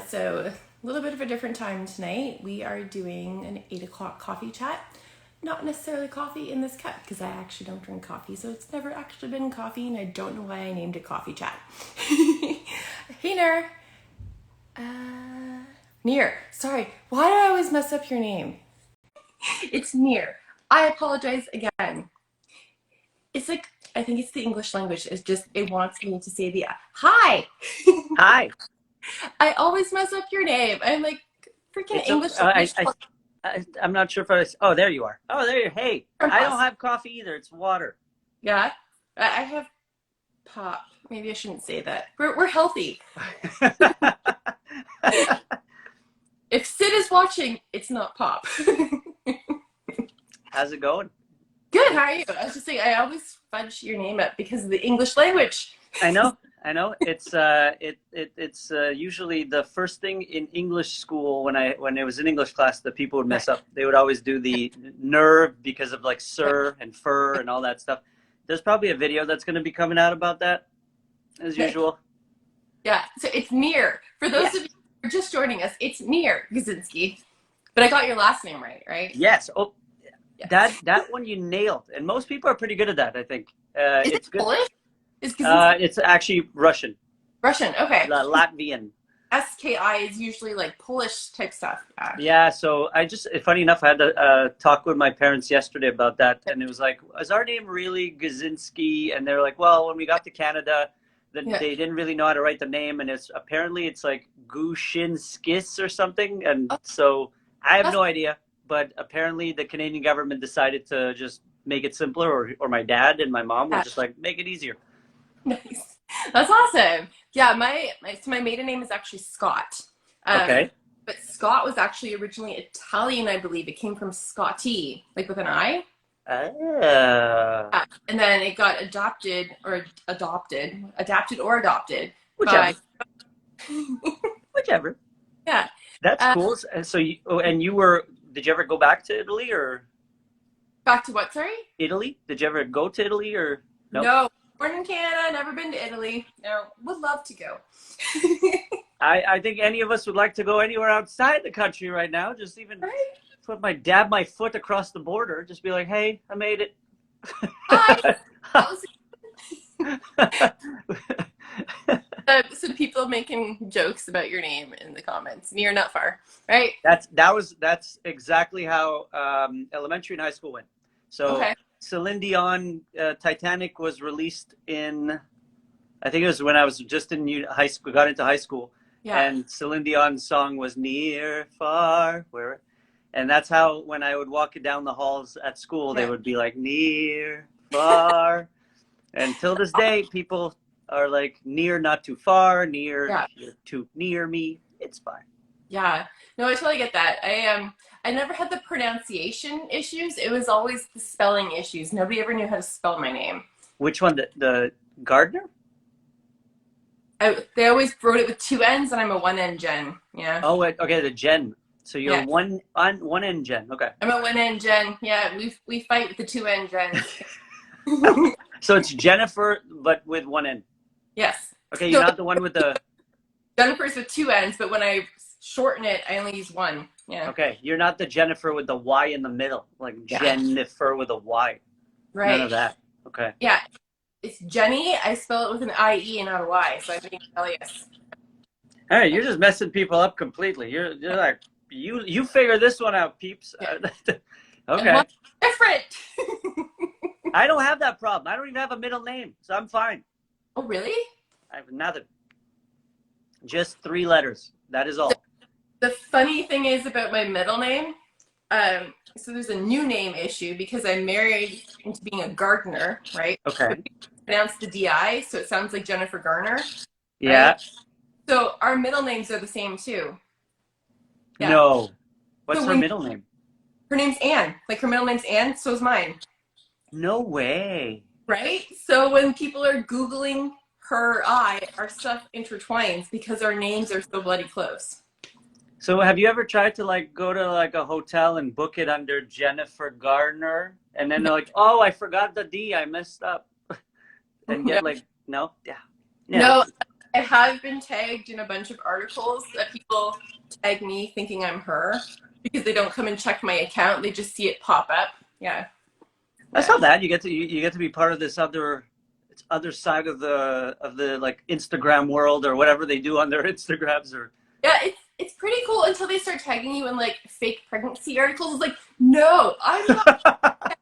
So a little bit of a different time tonight. We are doing an 8 o'clock coffee chat. Not necessarily coffee in this cup because I actually don't drink coffee, so it's never actually been coffee, and I don't know why I named it coffee chat. Hey Nir. Nir. Sorry, why do I always mess up your name? It's Nir. I apologize again. It's like, I think it's the English language. It's just, it wants me to say the hi. Hi. I always mess up your name. I'm like, freaking It's English okay. language. I'm not sure if I was. Oh, there you are. Oh, there you. Hey, I don't have coffee either. It's water. Yeah, I have pop. Maybe I shouldn't say that. We're healthy. If Sid is watching, it's not pop. How's it going? Good. How are you? I was just saying, I always fudge your name up because of the English language. I know. It's usually the first thing in English school when it was in English class that people would mess up. They would always do the nerve because of like sir and fur and all that stuff. There's probably a video that's going to be coming out about that, as usual. Yeah. So it's Nir. For those of you who are just joining us, it's Nir Guzinski. But I got your last name right? Yes. Oh, Yes. that one you nailed, and most people are pretty good at that. I think. Is It's it good. Polish? It's actually Russian. Russian. Okay. Latvian. SKI is usually like Polish type stuff. Yeah, so funny enough, I had a talk with my parents yesterday about that, and it was like, is our name really Guzinski? And they're like, well, when we got to Canada, then they didn't really know how to write the name, and it's like Gushinskis or something, and so I have no idea, but apparently the Canadian government decided to just make it simpler, or my dad and my mom were just like, make it easier. Nice. That's awesome. Yeah, my maiden name is actually Scott. Okay. But Scott was actually originally Italian, I believe. It came from Scotty, like with an I. And then it got adapted or adopted Whichever. by Whichever. yeah. That's cool. So did you ever go back to Italy or? Back to what, sorry? Italy? Did you ever go to Italy or no? No. Born in Canada, never been to Italy. No, would love to go. I think any of us would like to go anywhere outside the country right now. Just even dab my foot across the border. Just be like, hey, I made it. So people making jokes about your name in the comments. Near, not far, right? That's exactly how elementary and high school went. So Celine Dion, Titanic was released in, I think it was when I was just in high school, got into high school. Yeah. And Celine Dion's song was Near, Far, Where, and that's how when I would walk down the halls at school, they would be like Near, Far, and till this day, people are like near, not too far, near, you're too near me. It's fine. Yeah, no, I totally get that. I never had the pronunciation issues. It was always the spelling issues. Nobody ever knew how to spell my name. Which one? The Gardner? They always wrote it with two N's, and I'm a one N Jen. Yeah. Oh, okay, the Jen. So you're one N Jen. Okay. I'm a one N Jen. Yeah, we fight with the two N Jens. So it's Jennifer, but with one N. Yes. Okay, you're not the one with the. Jennifer's with two N's, but when I shorten it, I only use one. Yeah. Okay, you're not the Jennifer with the Y in the middle, like Jennifer with a Y. Right. None of that. Okay. Yeah, it's Jenny. I spell it with an I-E and not a Y, so I think alias. Hey, you're just messing people up completely. You're like, you figure this one out, peeps. Yeah. Okay. Different. I don't have that problem. I don't even have a middle name, so I'm fine. Oh, really? I have nothing. Just 3 letters. That is all. The funny thing is about my middle name, so there's a new name issue because I'm married into being a gardener, right? Okay. Pronounce the D-I, so it sounds like Jennifer Garner. Yeah. Right? So our middle names are the same too. Yeah. No. What's her middle name? Her name's Anne. Like her middle name's Anne, so is mine. No way. Right? So when people are Googling her our stuff intertwines because our names are so bloody close. So have you ever tried to like go to like a hotel and book it under Jennifer Garner, and then they're like, oh, I forgot the D, I messed up, and get like, no? Yeah. No, I have been tagged in a bunch of articles that people tag me thinking I'm her because they don't come and check my account. They just see it pop up. Yeah. That's not bad. You get to be part of this other side of the like Instagram world or whatever they do on their Instagrams or. Yeah, it's pretty cool until they start tagging you in like fake pregnancy articles. It's like, no, I'm not.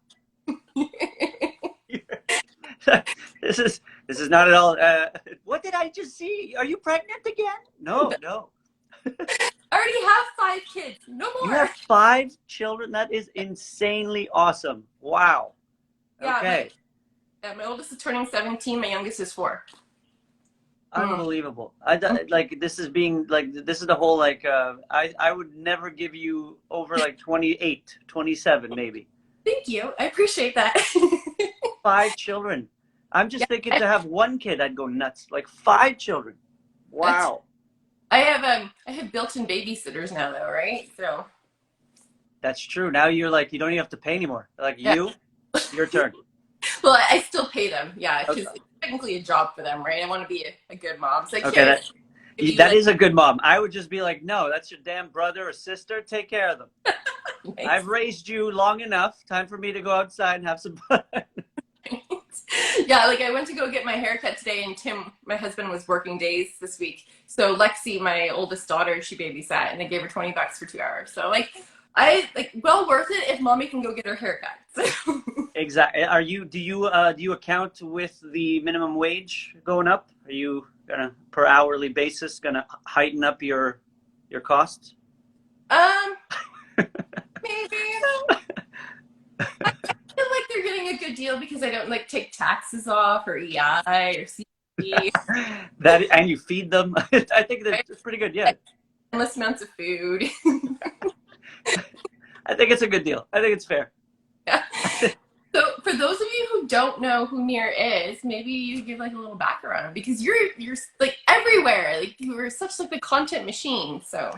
This is not at all. What did I just see? Are you pregnant again? No. I already have 5 kids. No more. You have 5 children? That is insanely awesome. Wow. Yeah, okay. My oldest is turning 17. My youngest is 4. Unbelievable. Like this is the whole like I would never give you over like 28, 27 maybe. Thank you. I appreciate that. 5 children. I'm just thinking to have 1 kid, I'd go nuts. Like 5 children. Wow. I have built-in babysitters now though, right? So that's true. Now you're like, you don't even have to pay anymore. Like your turn. Well, I still pay them. Yeah, because okay. It's technically a job for them, right? I want to be a good mom. So okay, that is a good mom. I would just be like, no, that's your damn brother or sister. Take care of them. Nice. I've raised you long enough. Time for me to go outside and have some fun. Yeah, like I went to go get my haircut today, and Tim, my husband, was working days this week. So Lexi, my oldest daughter, she babysat, and I gave her $20 for 2 hours. So well worth it if mommy can go get her haircut. So. Exactly. Do you account with the minimum wage going up? Are you gonna per hourly basis gonna heighten up your costs? Maybe. I feel like they're getting a good deal because I don't like take taxes off or EI or CP. And you feed them. I think that's pretty good. Yeah. Endless amounts of food. I think it's a good deal. I think it's fair. Yeah. So for those of you who don't know who Nir is, maybe you give like a little background because you're like everywhere. Like you were such like a content machine. So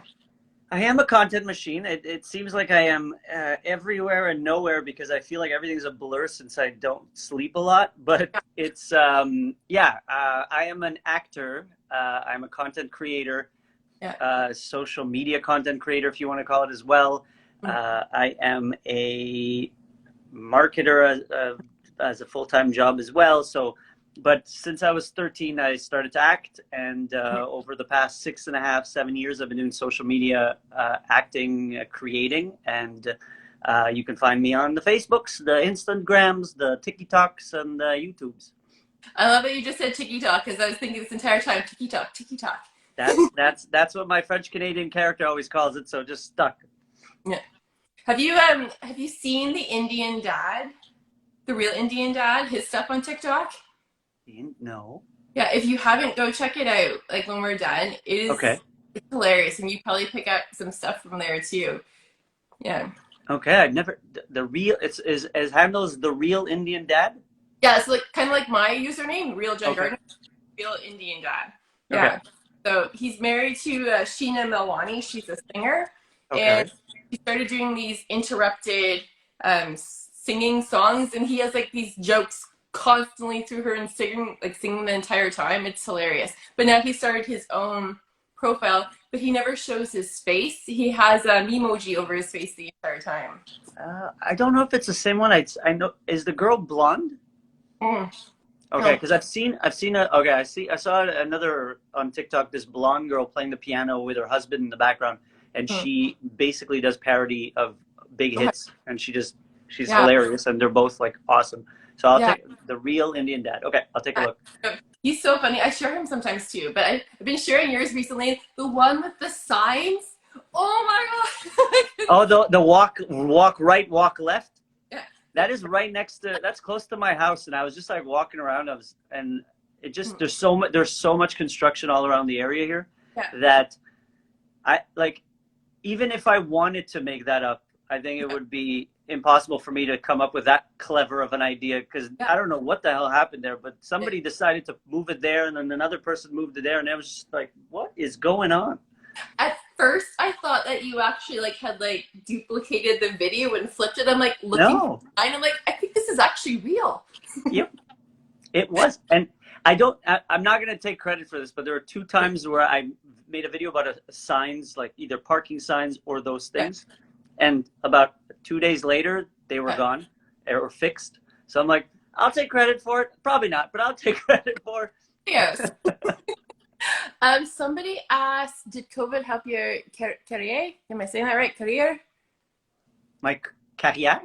I am a content machine. It seems like I am everywhere and nowhere because I feel like everything's a blur since I don't sleep a lot. But it's I am an actor. I'm a content creator, social media content creator, if you want to call it as well. I am a marketer as a full-time job as well. So, but since I was 13, I started to act, and over the past 6.5, 7 years, I've been doing social media, acting, creating, and you can find me on the Facebooks, the Instagrams, the Tik Toks, and the YouTubes. I love that you just said Tik Tok because I was thinking this entire time Tik Tok, Tik Tok. That's what my French Canadian character always calls it. So just stuck. Yeah. Have you seen the Indian dad, the real Indian dad, his stuff on TikTok? No. Yeah, if you haven't, go check it out. Like when we're done, it's hilarious, and you probably pick up some stuff from there too. Yeah. Okay, I've never the real is handles the real Indian dad. Yeah, it's like kind of like my username, Real Jen Gardner, Real Indian Dad. Yeah. Okay. So he's married to Sheena Melwani. She's a singer, and he started doing these interrupted singing songs, and he has like these jokes constantly through her and singing the entire time. It's hilarious. But now he started his own profile, but he never shows his face. He has a memoji over his face the entire time. I don't know if it's the same one. I know. Is the girl blonde? Okay, because I saw another on TikTok, this blonde girl playing the piano with her husband in the background, and she basically does parody of big hits, and she's hilarious, and they're both like awesome. So I'll take the real Indian dad. Okay, I'll take a look. He's so funny. I share him sometimes too, but I've been sharing yours recently. The one with the signs. Oh my god! Oh, the walk right, walk left. Yeah. That is right next to. That's close to my house, and I was just like walking around. There's so much construction all around the area here that I like. Even if I wanted to make that up, I think it would be impossible for me to come up with that clever of an idea because I don't know what the hell happened there, but somebody decided to move it there, and then another person moved it there, and I was just like, what is going on? At first, I thought that you actually had duplicated the video and flipped it. I'm like looking, and I'm like, I think this is actually real. Yep, it was, and I'm not going to take credit for this, but there are 2 times where I made a video about signs, like either parking signs or those things. And about 2 days later, they were gone or fixed. So I'm like, I'll take credit for it. Probably not, but I'll take credit for it. Yes. Somebody asked, did COVID help your career? Am I saying that right? Career? My career?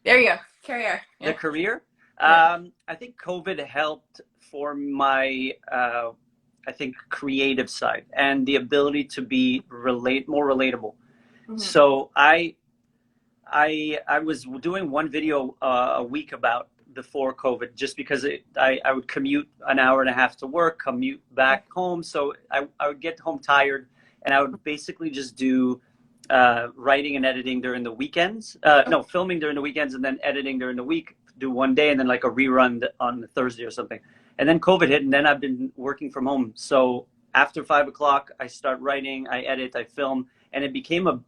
There you go. Career. Yeah. The career? I think COVID helped for my, I think, creative side and the ability to be more relatable. Mm-hmm. So I was doing one video a week before COVID, just because I would commute an hour and a half to work, commute back home. So I would get home tired, and I would basically just do writing and editing during the weekends. Filming during the weekends and then editing during the week, do one day and then like a rerun on the Thursday or something. And then COVID hit, and then I've been working from home. So after 5 o'clock, I start writing, I edit, I film, and it became a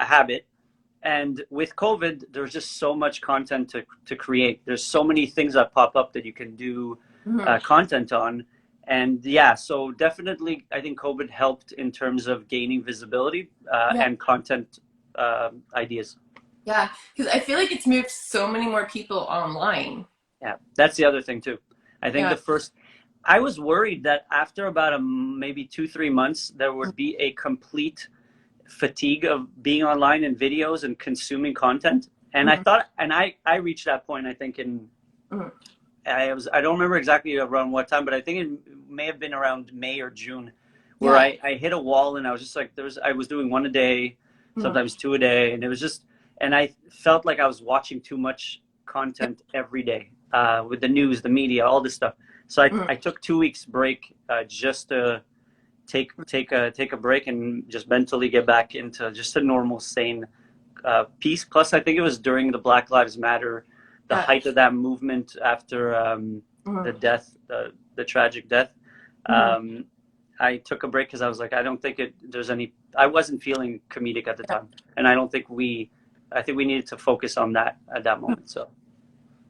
habit. And with COVID, there's just so much content to create. There's so many things that pop up that you can do content on. And so definitely, I think COVID helped in terms of gaining visibility and content ideas. Yeah, because I feel like it's moved so many more people online. Yeah, that's the other thing too. I think I was worried that after about maybe 2-3 months, there would be a complete fatigue of being online and videos and consuming content. And I thought, and I reached that point, I think I don't remember exactly around what time, but I think it may have been around May or June, where I hit a wall, and I was just like, I was doing 1 a day, sometimes 2 a day. And it was just, and I felt like I was watching too much content every day with the news, the media, all this stuff. So I took 2 weeks break just to take a break and just mentally get back into just a normal, sane piece. Plus, I think it was during the Black Lives Matter, the height of that movement after the death, the tragic death. I took a break because I was like, I don't think I wasn't feeling comedic at the time. And I think we needed to focus on that at that moment. So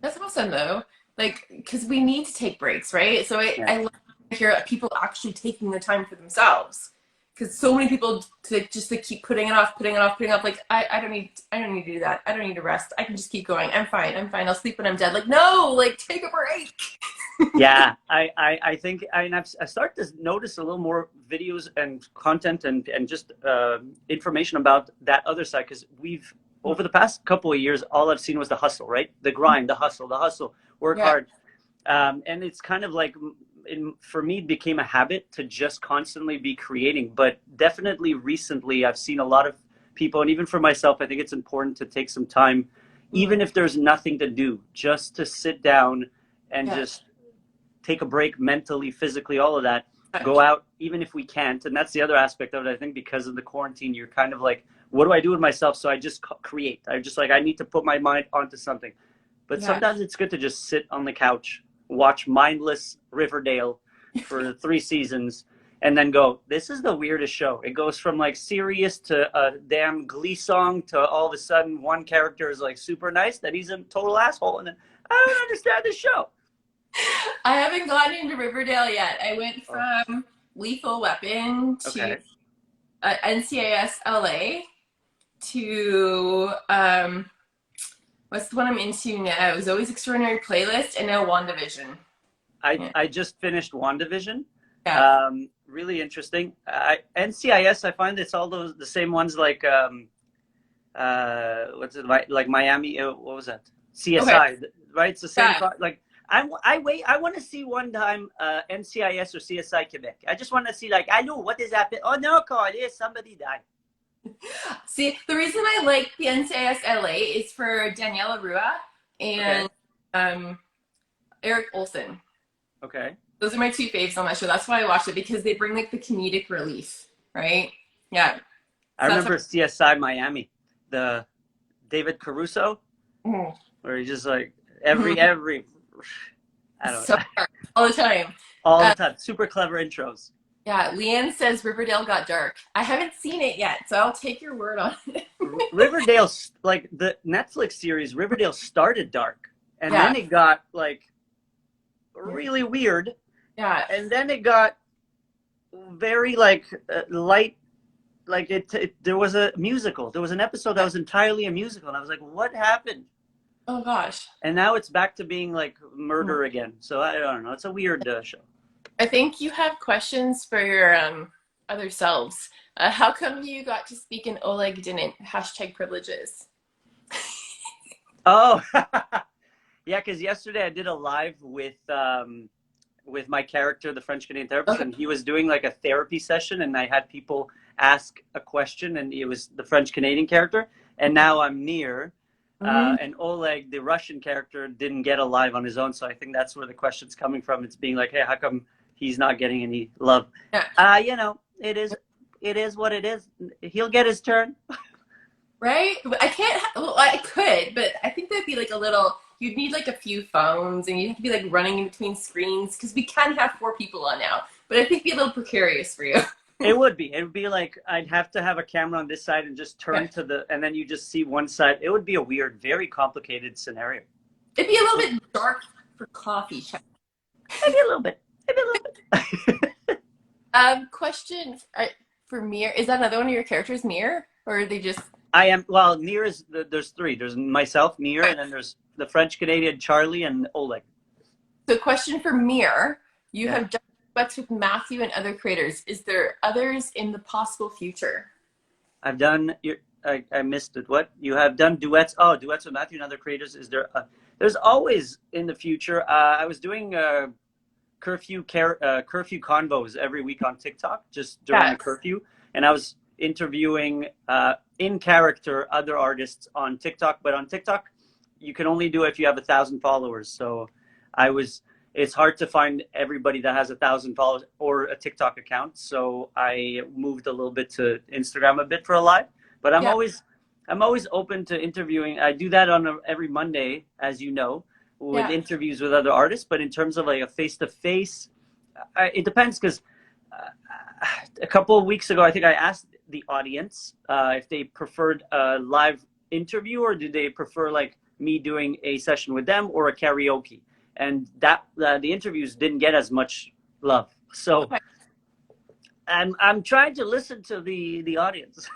that's awesome though. Like, because we need to take breaks, right? So I love to hear people actually taking the time for themselves. Because so many people just keep putting it off. Like, I don't need to do that. I don't need to rest. I can just keep going. I'm fine. I'll sleep when I'm dead. Like, no, like, take a break. Yeah, I think I've started to notice a little more videos and content and just information about that other side, because over the past couple of years, all I've seen was the hustle, right? The grind, the hustle, work hard. And it's kind of like, for me, it became a habit to just constantly be creating. But definitely recently, I've seen a lot of people, and even for myself, I think it's important to take some time, even if there's nothing to do, just to sit down and just take a break mentally, physically, all of that. Go out, even if we can't. And that's the other aspect of it. I think because of the quarantine, you're kind of like, what do I do with myself? So I just create. I need to put my mind onto something. But sometimes it's good to just sit on the couch, watch mindless Riverdale for 3 seasons, and then go, this is the weirdest show. It goes from like serious to a damn Glee song to all of a sudden one character is like super nice, then he's a total asshole, and then I don't understand this show. I haven't gotten into Riverdale yet. I went from Lethal Weapon to NCIS LA to what's the one I'm into now? It was Always Extraordinary Playlist, and now WandaVision. I just finished WandaVision. Yeah. Really interesting. NCIS, I find it's all the same ones like what's it like Miami? What was that? CSI, right? It's the same. Like I want to see one time NCIS or CSI Quebec. I just want to see, like, I know what is happening. Oh no, Carl, somebody died. See, the reason I like the NCIS LA is for Daniela Rua and Eric Olsen. Okay. Those are my 2 faves on that show. That's why I watch it, because they bring like the comedic relief, right? Yeah. I remember CSI Miami, the David Caruso, where he just like every I don't know. All the time. All the time. Super clever intros. Yeah, Leanne says Riverdale got dark. I haven't seen it yet, so I'll take your word on it. Riverdale, like the Netflix series, Riverdale started dark, and then it got like really weird. Yeah. And then it got very like light. Like there was a musical. There was an episode that was entirely a musical, and I was like, "What happened?" Oh gosh. And now it's back to being like murder again. So I don't know. It's a weird show. I think you have questions for your other selves. How come you got to speak and Oleg didn't? #privileges. Oh, yeah. Because yesterday I did a live with my character, the French Canadian therapist, and he was doing like a therapy session, and I had people ask a question, and it was the French Canadian character, and now I'm Nir. And Oleg, the Russian character, didn't get a live on his own, so I think that's where the question's coming from. It's being like, hey, how come he's not getting any love? Yeah. You know, it is what it is. He'll get his turn. Right? I can't, well, I could, but I think there'd be like a little, you'd need like a few phones, and you'd have to be like running in between screens, because we can have 4 people on now, but I think it'd be a little precarious for you. It would be like I'd have to have a camera on this side and just turn to the, and then you just see one side. It would be a weird, very complicated scenario. It'd be a little bit dark for coffee chat. Maybe a little bit. Question for Mir. Is that another one of your characters, Mir? Or are they just... I am, well, Nir is, there's 3. There's myself, Nir, and then there's the French Canadian, Charlie, and Oleg. So question for Mir. You have done duets with Matthew and other creators. Is there others in the possible future? I've done, I missed it. What? You have done duets? Oh, duets with Matthew and other creators. Is there, there's always in the future. I was doing curfew convos every week on TikTok, just during the curfew. And I was interviewing in character other artists on TikTok. But on TikTok, you can only do it if you have 1,000 followers. So it's hard to find everybody that has 1,000 followers or a TikTok account. So I moved a little bit to Instagram a bit for a live, but I'm always open to interviewing. I do that on every Monday, as you know, with interviews with other artists. But in terms of like a face-to-face, it depends, because a couple of weeks ago, I think I asked the audience if they preferred a live interview, or did they prefer like me doing a session with them or a karaoke. And that the interviews didn't get as much love. So I'm trying to listen to the audience.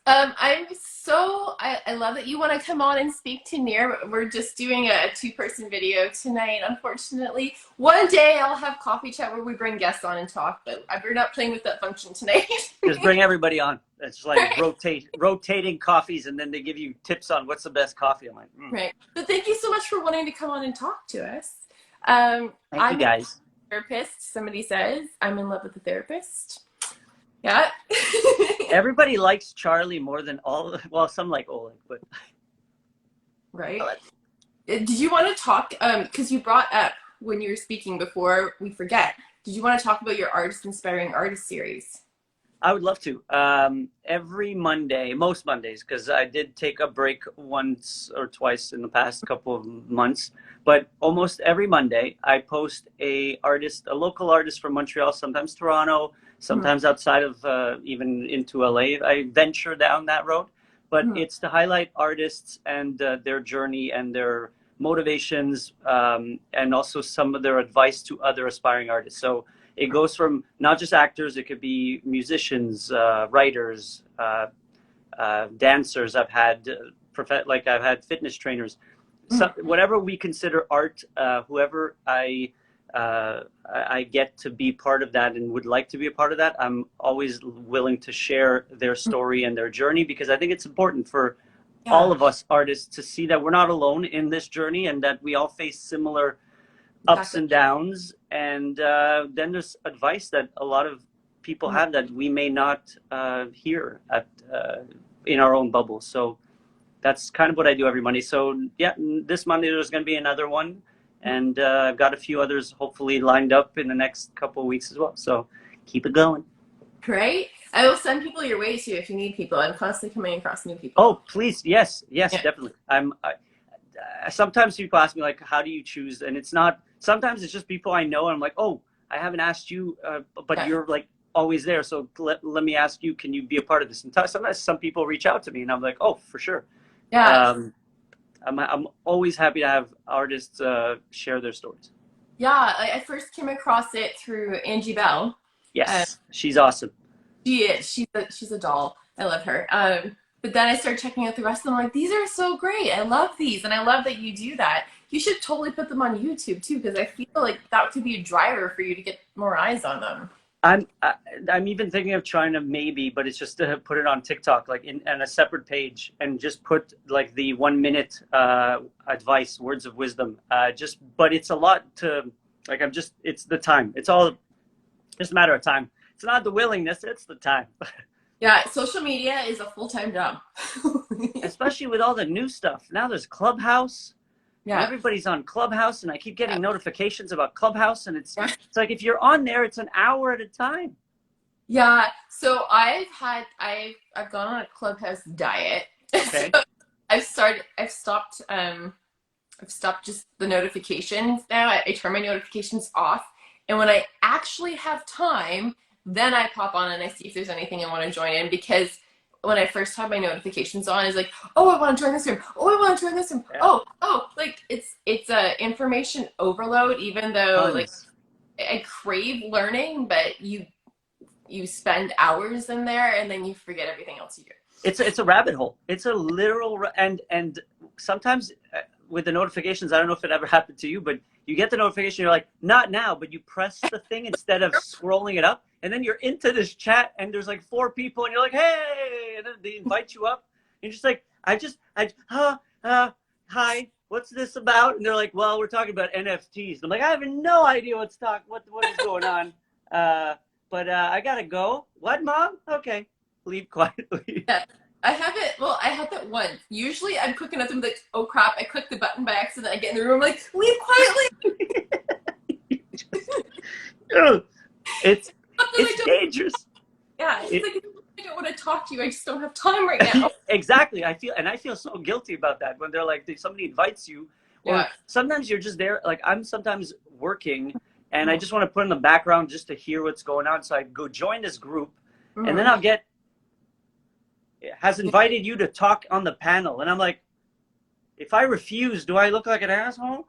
I love that you want to come on and speak to Nir. We're just doing a 2-person video tonight, unfortunately. One day I'll have coffee chat where we bring guests on and talk, but we're not playing with that function tonight. Just bring everybody on. It's like rotating coffees, and then they give you tips on what's the best coffee. I'm like, Right. But thank you so much for wanting to come on and talk to us. Thank you, guys. Therapist. Somebody says I'm in love with the therapist. Yeah. Everybody likes Charlie more than well, some like Oleg, but. Right. Did you want to talk, because you brought up when you were speaking before we forget, did you want to talk about your Artist Inspiring Artist series? I would love to. Every Monday, most Mondays, because I did take a break once or twice in the past couple of months, but almost every Monday I post a local artist from Montreal, sometimes Toronto, sometimes outside of even into LA. I venture down that road, but it's to highlight artists and their journey and their motivations, and also some of their advice to other aspiring artists. So it goes from not just actors, it could be musicians, writers, dancers. I've had I've had fitness trainers. So whatever we consider art, whoever I get to be part of that and would like to be a part of that, I'm always willing to share their story and their journey, because I think it's important for all of us artists to see that we're not alone in this journey, and that we all face similar ups and downs. And then there's advice that a lot of people have that we may not hear in our own bubble. So that's kind of what I do every Monday. So yeah, this Monday there's going to be another one, and I've got a few others hopefully lined up in the next couple of weeks as well. So keep it going. Great. I will send people your way too if you need people. I'm constantly coming across new people. Oh, please. Yes, definitely. Sometimes people ask me, like, how do you choose? And it's not, sometimes it's just people I know, and I'm like, oh, I haven't asked you, but you're like always there. So let me ask you, can you be a part of this? And sometimes some people reach out to me, and I'm like, oh, for sure. Yeah. I'm always happy to have artists share their stories. Yeah, I first came across it through Angie Bell. Yes, she's awesome. She is. She's a doll. I love her. But then I started checking out the rest of them. I'm like, these are so great. I love these, and I love that you do that. You should totally put them on YouTube too, because I feel like that could be a driver for you to get more eyes on them. I'm even thinking of trying to but it's just to put it on TikTok, like in a separate page, and just put like the 1 minute advice, words of wisdom. But it's a lot to like. It's the time. It's all just a matter of time. It's not the willingness, it's the time. Yeah, social media is a full-time job. Especially with all the new stuff. Now there's Clubhouse. Yeah. Everybody's on Clubhouse, and I keep getting notifications about Clubhouse, and it's like if you're on there, it's an hour at a time. Yeah. So I've gone on a Clubhouse diet. Okay. So I've stopped just the notifications now. I turn my notifications off, and when I actually have time, then I pop on and I see if there's anything I want to join in, because when I first had my notifications on, it's like, oh, I want to join this room. Oh, I want to join this room. Yeah. Oh, like it's a information overload, even though like I crave learning, but you spend hours in there and then you forget everything else you do. It's a rabbit hole. It's a literal, and sometimes with the notifications, I don't know if it ever happened to you, but you get the notification, you're like, not now, but you press the thing instead of scrolling it up. And then you're into this chat and there's like 4 people and you're like, hey, and then they invite you up. And you're just like, hi, what's this about? And they're like, well, we're talking about NFTs. And I'm like, I have no idea what is going on. But I gotta go. What, Mom? Okay. Leave quietly. Yeah. I have that once. Usually I'm cooking up and like, oh crap, I clicked the button by accident. I get in the room, I'm like, leave quietly. It's dangerers. Yeah, it's like, I don't want to talk to you. I just don't have time right now. Exactly. I feel so guilty about that when they're like, somebody invites you, or sometimes you're just there. Like I'm sometimes working and I just want to put in the background just to hear what's going on. So I go join this group, and then I'll get, has invited you to talk on the panel. And I'm like, if I refuse, do I look like an asshole?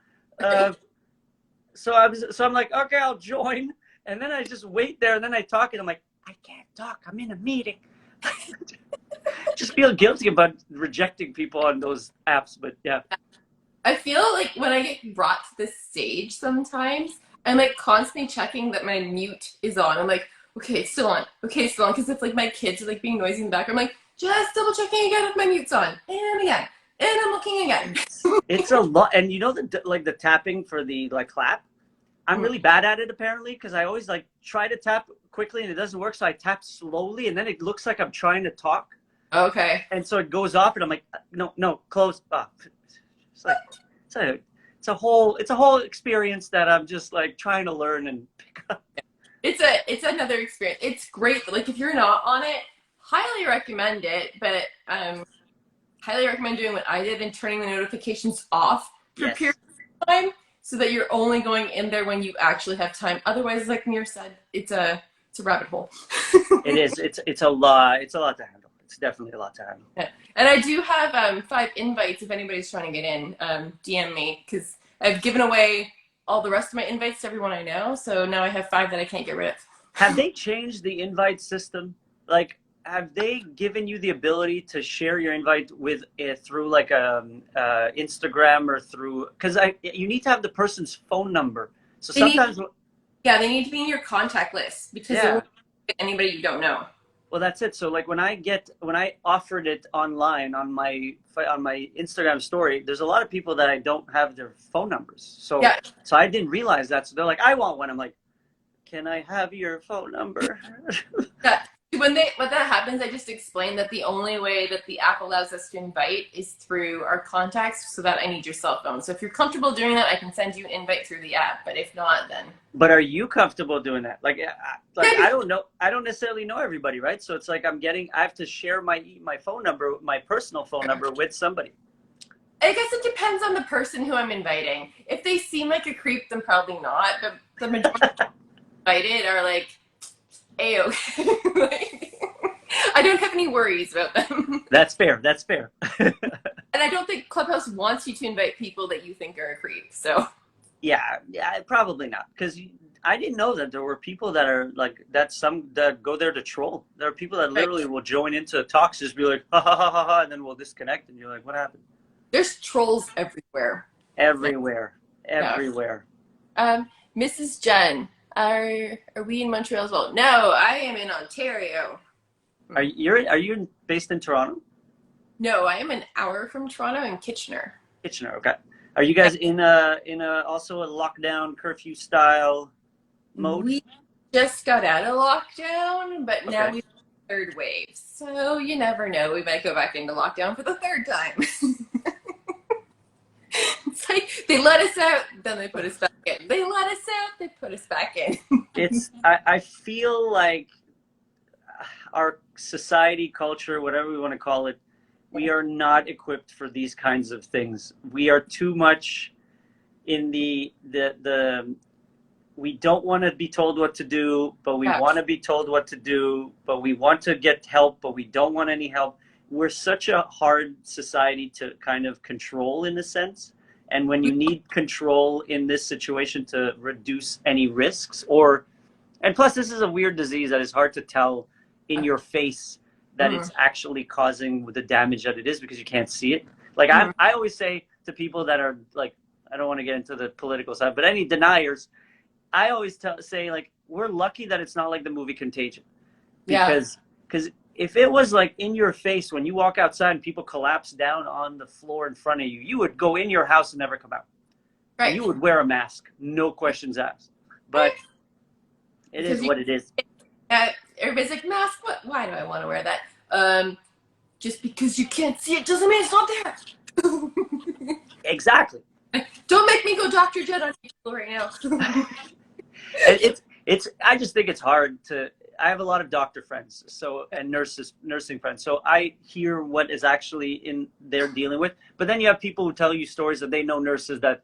So I'm like, okay, I'll join. And then I just wait there, and then I talk, and I'm like, I can't talk. I'm in a meeting. Just feel guilty about rejecting people on those apps, but yeah. I feel like when I get brought to this stage sometimes, I'm like constantly checking that my mute is on. I'm like, okay, it's still on. Okay, it's still on. Because it's like my kids are like being noisy in the background. I'm like, just double checking again if my mute's on. And again. And I'm looking again. It's a lot. And you know, the tapping for the like clap? I'm really bad at it apparently, because I always like try to tap quickly and it doesn't work. So I tap slowly and then it looks like I'm trying to talk. Okay. And so it goes off and I'm like, no, close. It's like, it's a whole experience that I'm just like trying to learn and pick up. It's another experience. It's great. Like if you're not on it, highly recommend it. But highly recommend doing what I did and turning the notifications off for a period of time, so that you're only going in there when you actually have time. Otherwise, like Nir said, it's a rabbit hole. It is. It's a lot. It's a lot to handle. It's definitely a lot to handle. Yeah. And I do have 5 invites if anybody's trying to get in. DM me, because I've given away all the rest of my invites to everyone I know. So now I have 5 that I can't get rid of. Have they changed the invite system? Like, have they given you the ability to share your invite with through like Instagram or through, because you need to have the person's phone number. So sometimes they need to be in your contact list, because they won't get anybody you don't know. Well, that's it. So like when I offered it online on my Instagram story, there's a lot of people that I don't have their phone numbers. So so I didn't realize that. So they're like, I want one. I'm like, can I have your phone number? Yeah. When that happens, I just explain that the only way that the app allows us to invite is through our contacts, so that I need your cell phone. So if you're comfortable doing that, I can send you an invite through the app. But if not, then. But are you comfortable doing that? Like I don't know. I don't necessarily know everybody, right? So it's like I have to share my phone number, my personal phone number, with somebody. I guess it depends on the person who I'm inviting. If they seem like a creep, then probably not. But the majority invited are like, A-okay. Like, I don't have any worries about them. That's fair. And I don't think Clubhouse wants you to invite people that you think are a creep. So Yeah, probably not, because I didn't know that there were people that are like that. Some that go there to troll. There are people that literally will join into talks, just be like, ha ha ha ha ha, and then we'll disconnect, and you're like, what happened? There's trolls everywhere. Everywhere, Yeah. everywhere. Mrs. Jen, are we in Montreal as well? No, I am in Ontario. Are you based in Toronto? No, I am an hour from Toronto in Kitchener. Kitchener, okay. Are you guys in a also a lockdown curfew style mode? We just got out of lockdown, but now we've third wave. So you never know. We might go back into lockdown for the third time. It's like they let us out, then they put us back in. They let us out, they put us back in. I feel like our society, culture, whatever we want to call it, we are not equipped for these kinds of things. We are too much in the we don't want to be told what to do, but we want to be told what to do, but we want to get help, but we don't want any help. We're such a hard society to kind of control, in a sense. And when you need control in this situation to reduce any risks, and plus this is a weird disease that is hard to tell in your face that it's actually causing the damage that it is, because you can't see it. Like I always say to people that are like, I don't want to get into the political side, but any deniers, I always say, like, we're lucky that it's not like the movie Contagion. Because if it was like in your face when you walk outside and people collapse down on the floor in front of you, you would go in your house and never come out. Right. And you would wear a mask, no questions asked. But it is what it is. Everybody's like, mask? What? Why do I want to wear that? Just because you can't see it doesn't mean it's not there. Exactly. Don't make me go Dr. Jen on people right now. I just think it's hard to. I have a lot of doctor friends, and nursing friends, so I hear what is actually they're dealing with. But then you have people who tell you stories that they know nurses that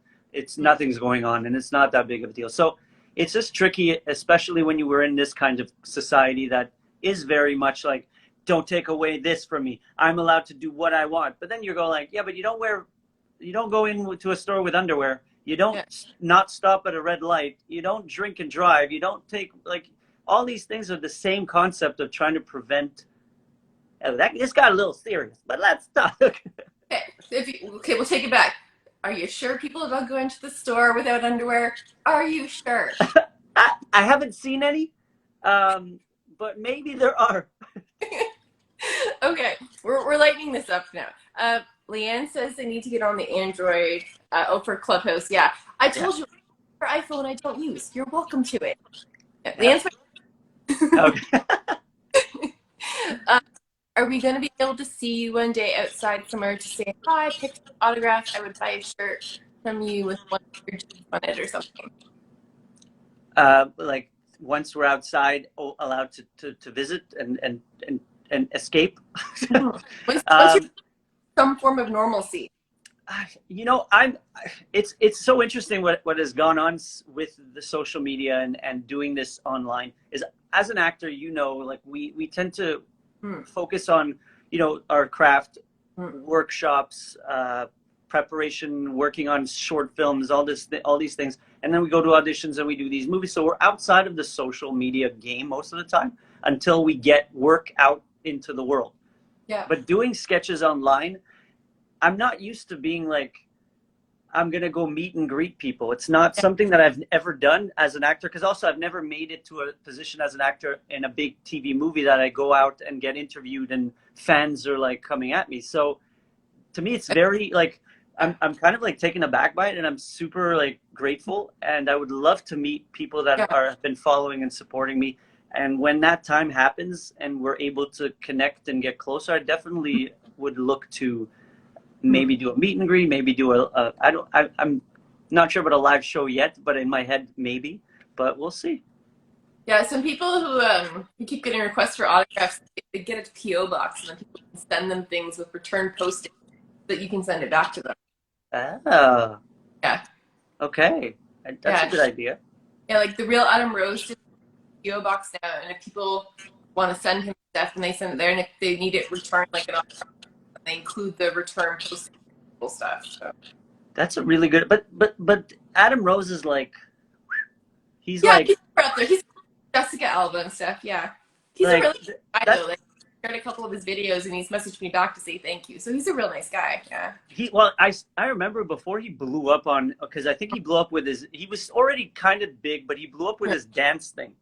nothing's going on and it's not that big of a deal. So it's just tricky, especially when you were in this kind of society that is very much like, don't take away this from me. I'm allowed to do what I want. But then you go like, yeah, but you don't go into a store with underwear. You don't not stop at a red light. You don't drink and drive. You don't take, like, all these things are the same concept of trying to prevent. This got a little serious, but let's talk. Okay, we'll take it back. Are you sure people don't go into the store without underwear? Are you sure? I haven't seen any, but maybe there are. Okay, we're lightening this up now. Leanne says they need to get on the Android. For Clubhouse. Yeah, I told you, for iPhone I don't use. You're welcome to it. Leanne's okay. Are we going to be able to see you one day outside somewhere to say hi, pick an autograph? I would buy a shirt from you with one of your jeans on it or something. Like once we're outside, allowed to visit and escape. Once you're some form of normalcy. You know, it's so interesting what has gone on with the social media and doing this online. Is, as an actor, you know, like we tend to focus on, you know, our craft, workshops, preparation, working on short films, all these things, and then we go to auditions and we do these movies. So we're outside of the social media game most of the time until we get work out into the world. Yeah. But doing sketches online, I'm not used to being like, I'm going to go meet and greet people. It's not something that I've ever done as an actor, because also I've never made it to a position as an actor in a big TV movie that I go out and get interviewed and fans are like coming at me. So to me, it's very like, I'm kind of like taken aback by it, and I'm super like grateful. And I would love to meet people that have been following and supporting me. And when that time happens and we're able to connect and get closer, I definitely would look to maybe do a meet and greet, maybe do I'm not sure about a live show yet, but in my head, maybe, but we'll see. Yeah, some people who keep getting requests for autographs, they get a PO box, and then people can send them things with return postage so that you can send it back to them. Oh. Yeah. Okay. That's a good idea. Yeah, like the real Adam Rose did a PO box now, and if people want to send him stuff, and they send it there, and if they need it returned like an autograph, they include the return postage cool stuff. So. That's a really good, but Adam Rose is like, he's yeah, like, he's up there. He's Jessica Alba and stuff. Yeah, he's like, a really nice guy though. Like, I shared a couple of his videos and he's messaged me back to say thank you. So he's a real nice guy. Yeah. I remember before he blew up on, because I think he blew up with he was already kind of big, but he blew up with his dance thing.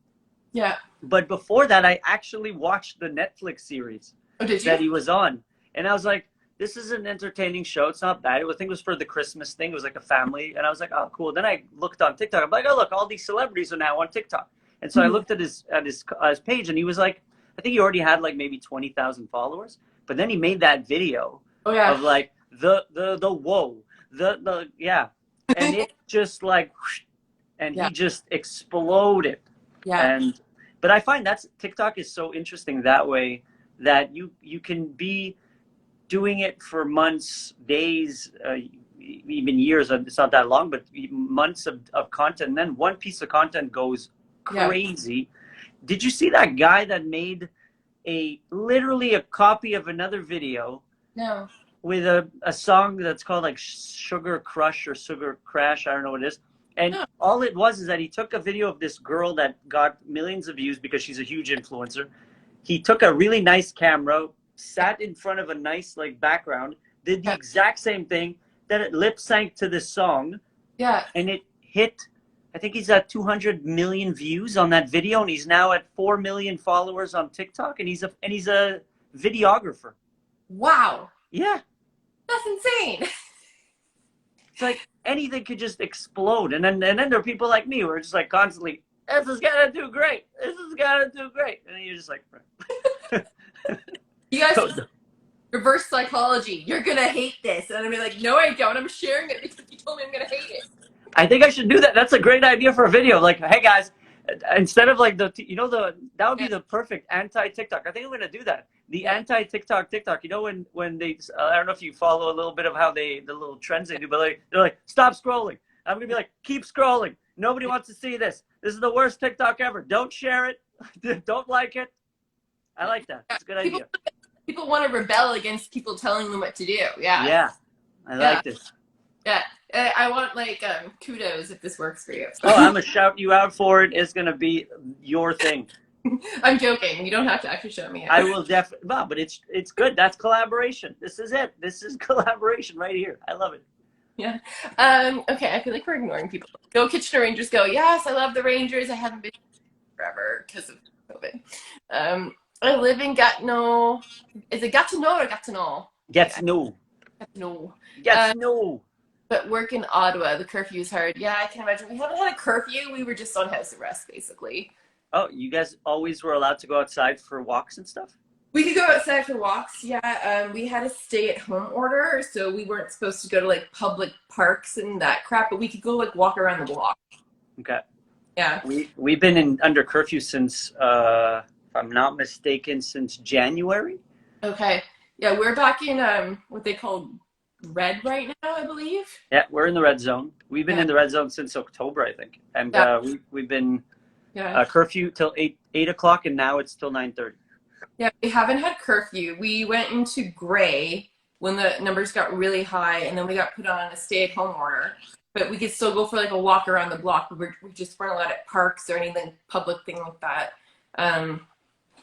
Yeah. But before that, I actually watched the Netflix series that he was on, and I was like, this is an entertaining show. It's not bad. I think it was for the Christmas thing. It was like a family. And I was like, oh, cool. Then I looked on TikTok. I'm like, oh, look, all these celebrities are now on TikTok. And so I looked at his page, and he was like, I think he already had like maybe 20,000 followers. But then he made that video of like yeah. And it just like, and he just exploded. Yeah. But I find TikTok is so interesting that way, that you can be doing it for months, days, even years. It's not that long, but months of content. And then one piece of content goes crazy. Did you see that guy that made literally a copy of another video? No. With a song that's called like Sugar Crush or Sugar Crash. I don't know what it is. And all it was is that he took a video of this girl that got millions of views because she's a huge influencer. He took a really nice camera, sat in front of a nice like background, did the exact same thing, then it lip synced to this song. Yeah. And it hit, I think he's at 200 million views on that video, and he's now at 4 million followers on TikTok, and he's a videographer. Wow. Yeah. That's insane. It's like anything could just explode. And then there are people like me who are just like constantly, this is gonna do great. This is gonna do great. And then you're just like, you guys, reverse psychology. You're gonna hate this. And I'm gonna be like, no, I don't. I'm sharing it because you told me I'm gonna hate it. I think I should do that. That's a great idea for a video. Like, hey guys, instead of like that would be the perfect anti-TikTok. I think I'm gonna do that. The anti-TikTok. You know when they, I don't know if you follow a little bit of how the little trends they do, but they're like, stop scrolling. I'm gonna be like, keep scrolling. Nobody wants to see this. This is the worst TikTok ever. Don't share it. Don't like it. I like that. It's a good idea. People want to rebel against people telling them what to do. Yeah. Yeah. I like this. Yeah. I want like kudos if this works for you. Oh, I'm gonna shout you out for it. It's gonna be your thing. I'm joking. You don't have to actually show me. I will definitely. No, but it's good. That's collaboration. This is it. This is collaboration right here. I love it. Yeah. Okay. I feel like we're ignoring people. Go Kitchener Rangers. Go. Yes, I love the Rangers. I haven't been forever because of COVID. I live in Gatineau. Is it Gatineau or Gatineau? Gatineau. Gatineau. Gatineau. But work in Ottawa, the curfew is hard. Yeah, I can imagine. We haven't had a curfew. We were just on house arrest, basically. Oh, you guys always were allowed to go outside for walks and stuff? We could go outside for walks, yeah. We had a stay-at-home order, so we weren't supposed to go to, like, public parks and that crap, but we could go, like, walk around the block. Okay. Yeah. We've been under curfew since, if I'm not mistaken, since January. Okay. Yeah, we're back in what they call red right now, I believe. Yeah, we're in the red zone. We've been in the red zone since October, I think. And we've been curfew till 8 o'clock, and now it's till 9:30. Yeah, we haven't had curfew. We went into gray when the numbers got really high, and then we got put on a stay-at-home order. But we could still go for like a walk around the block. We just weren't allowed at parks or anything public thing like that.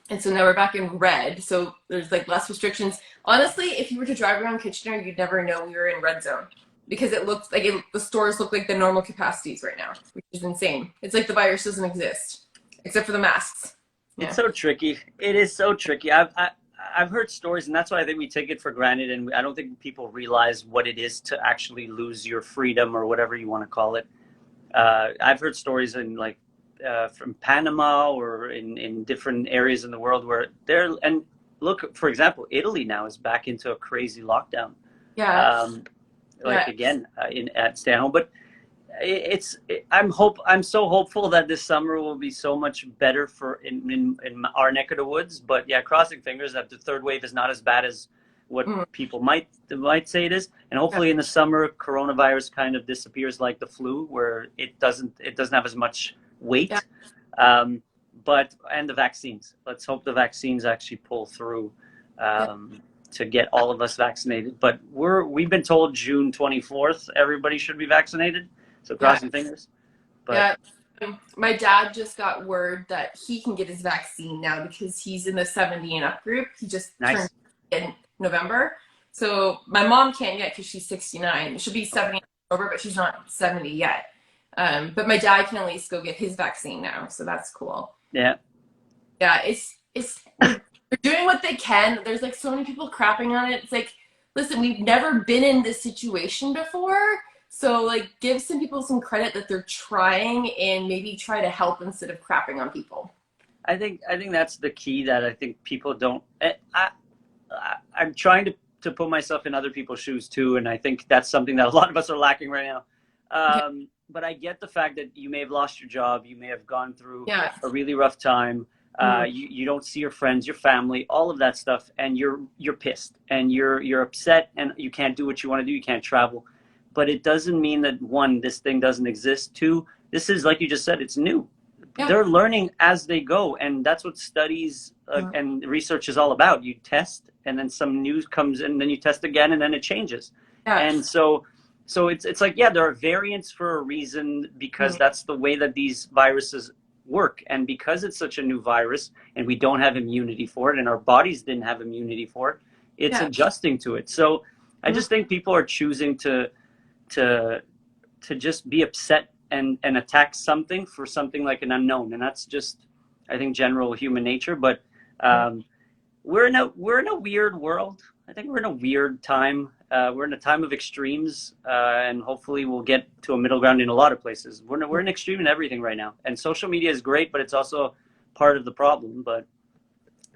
And so now we're back in red, so there's like less restrictions. Honestly, if you were to drive around Kitchener, you'd never know we were in red zone because it looks like the stores look like the normal capacities right now, which is insane. It's like the virus doesn't exist, except for the masks. Yeah. It's so tricky. It is so tricky. I've heard stories, and that's why I think we take it for granted, and I don't think people realize what it is to actually lose your freedom or whatever you want to call it. I've heard stories in like from Panama or in different areas in the world where and look, for example, Italy now is back into a crazy lockdown. Yeah. Again, at stay at home, but I'm so hopeful that this summer will be so much better for in our neck of the woods. But yeah, crossing fingers that the third wave is not as bad as what people might say it is, and hopefully in the summer coronavirus kind of disappears like the flu, where it doesn't have as much weight. Yeah. And the vaccines. Let's hope the vaccines actually pull through. to get all of us vaccinated. But we've been told June 24th everybody should be vaccinated. So cross your fingers. But my dad just got word that he can get his vaccine now because he's in the 70 and up group. He just turned in November. So my mom can't yet because she's 69. She'll be 70 in October, but she's not 70 yet. But my dad can at least go get his vaccine now, so that's cool. Yeah. Yeah, it's they're doing what they can. There's like so many people crapping on it. It's like, listen, we've never been in this situation before. So like give some people some credit that they're trying and maybe try to help instead of crapping on people. I think that's the key that I think people don't. I'm trying to put myself in other people's shoes too, and I think that's something that a lot of us are lacking right now. But I get the fact that you may have lost your job, you may have gone through a really rough time. You don't see your friends, your family, all of that stuff, and you're pissed and you're upset and you can't do what you want to do. You can't travel. But it doesn't mean that, one, this thing doesn't exist. Two, this is, like you just said, it's new. Yeah. They're learning as they go. And that's what studies and research is all about. You test, and then some news comes in, and then you test again, and then it changes. Yeah. And so it's like, yeah, there are variants for a reason, because that's the way that these viruses work. And because it's such a new virus, and we don't have immunity for it, and our bodies didn't have immunity for it, it's adjusting to it. So I just think people are choosing to just be upset and attack something for something like an unknown, and that's just, I think, general human nature. But we're in a weird world. I think we're in a weird time. We're in a time of extremes, and hopefully we'll get to a middle ground in a lot of places. We're in extreme in everything right now, and social media is great, but it's also part of the problem. But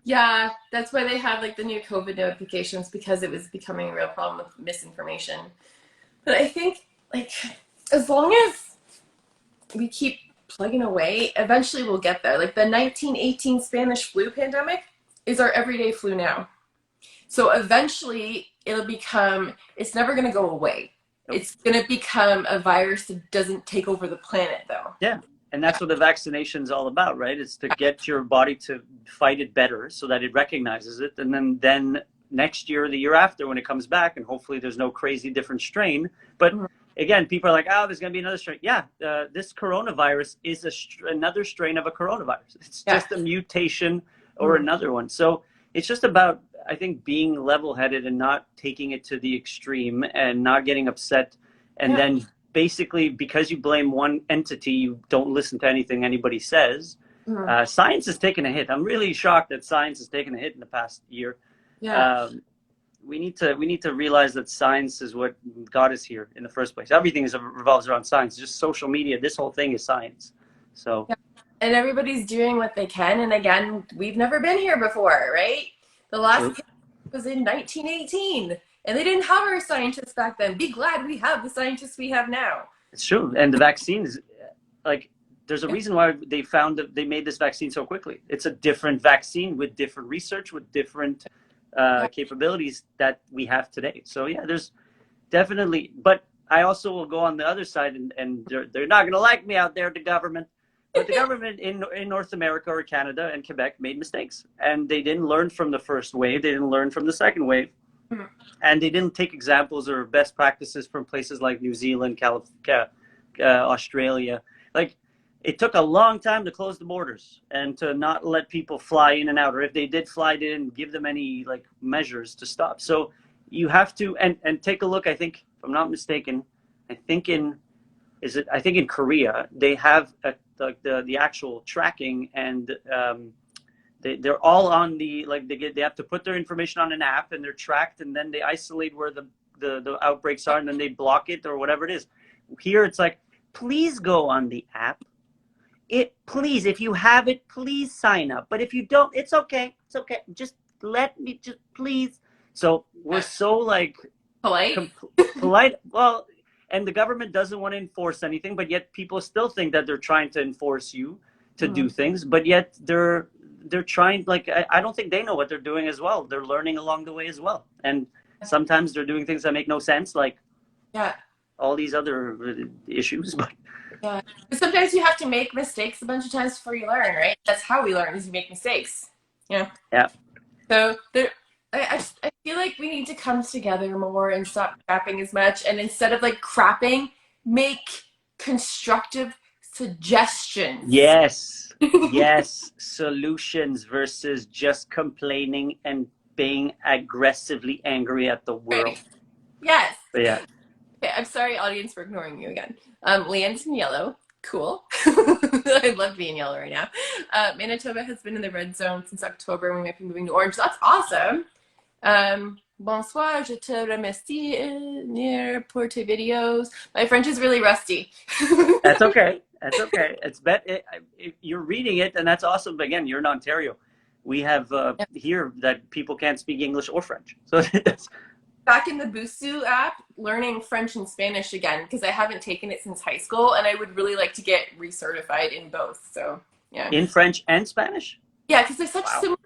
yeah, that's why they have like the new COVID notifications, because it was becoming a real problem with misinformation. But I think, like, as long as we keep plugging away, eventually we'll get there. Like, the 1918 Spanish flu pandemic is our everyday flu now. So eventually it's never going to go away. Nope. It's going to become a virus that doesn't take over the planet, though. Yeah, and that's what the vaccination is all about, right? It's to get your body to fight it better so that it recognizes it, and then next year or the year after, when it comes back, and hopefully there's no crazy different strain. But again, people are like, oh, there's going to be another strain. Yeah, this coronavirus is another strain of a coronavirus. It's just a mutation or another one. So it's just about, I think, being level-headed and not taking it to the extreme and not getting upset. And then basically, because you blame one entity, you don't listen to anything anybody says. Science has taken a hit. I'm really shocked that science has taken a hit in the past year. Yeah. We need to realize that science is what got us here in the first place. Everything revolves around science. Just social media, this whole thing is science. So and everybody's doing what they can, and again, we've never been here before, right? The last was in 1918, and they didn't have our scientists back then. Be glad we have the scientists we have now. It's true. And the vaccines, like, there's a reason why they made this vaccine so quickly. It's a different vaccine with different research, with different capabilities that we have today. So yeah, there's definitely, but I also will go on the other side, and they're not going to like me out there, the government. But the government in North America or Canada and Quebec made mistakes, and they didn't learn from the first wave. They didn't learn from the second wave, and they didn't take examples or best practices from places like New Zealand, Australia. Like, it took a long time to close the borders and to not let people fly in and out, or if they did fly, they didn't give them any like measures to stop. So you have to and take a look. I think, if I'm not mistaken, I think in Korea they have the actual tracking, and they're all on the, like, they have to put their information on an app, and they're tracked, and then they isolate where the outbreaks are, and then they block it or whatever it is. Here it's like, please go on the app. Please, if you have it, please sign up. But if you don't, it's okay. It's okay. Just let me, just please. So we're so like polite. Well, and the government doesn't want to enforce anything, but yet people still think that they're trying to enforce you to do things. But yet they're trying, like, I don't think they know what they're doing as well. They're learning along the way as well. And sometimes they're doing things that make no sense, like all these other issues. But but sometimes you have to make mistakes a bunch of times before you learn, right? That's how we learn, is you make mistakes. Yeah. Yeah. So I feel like we need to come together more and stop crapping as much. And instead of like crapping, make constructive suggestions. Yes, yes, solutions versus just complaining and being aggressively angry at the world. Right. Yes. But yeah, Okay, I'm sorry, audience, for ignoring you again. Leanne's in yellow. Cool. I love being yellow right now. Manitoba has been in the red zone since October. We might be moving to orange. That's awesome. Bonsoir, je te remercie, Nir, pour tes videos. My French is really rusty. that's okay. That's okay. It's you're reading it, and that's awesome. But again, you're in Ontario. We have here that people can't speak English or French. So that's Back in the Busu app, learning French and Spanish again because I haven't taken it since high school, and I would really like to get recertified in both. So yeah, in French and Spanish. yeah, because they're such Wow. similar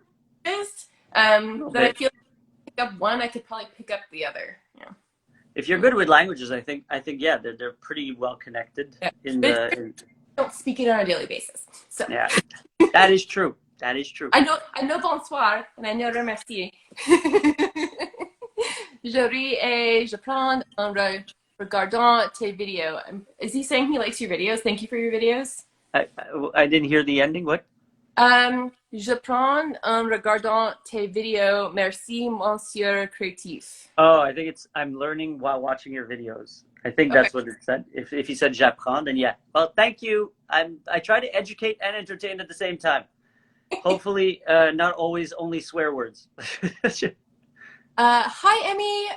languages that I feel like if I pick up one, I could probably pick up the other. Yeah. If you're good with languages, I think yeah, they're pretty well connected Yeah. I don't speak it on a daily basis. So yeah, that is true. That is true. I know bonsoir and I know remercier. Je ris et je prends en regardant tes vidéos. Is he saying he likes your videos? Thank you for your videos. I didn't hear the ending. What? Je prends en regardant tes vidéos. Merci, monsieur créatif. Oh, I think it's I'm learning while watching your videos. I think that's what it said. If he said j'apprends, then yeah. Well, thank you. I try to educate and entertain at the same time. Hopefully, not always only swear words. Hi, Emmy.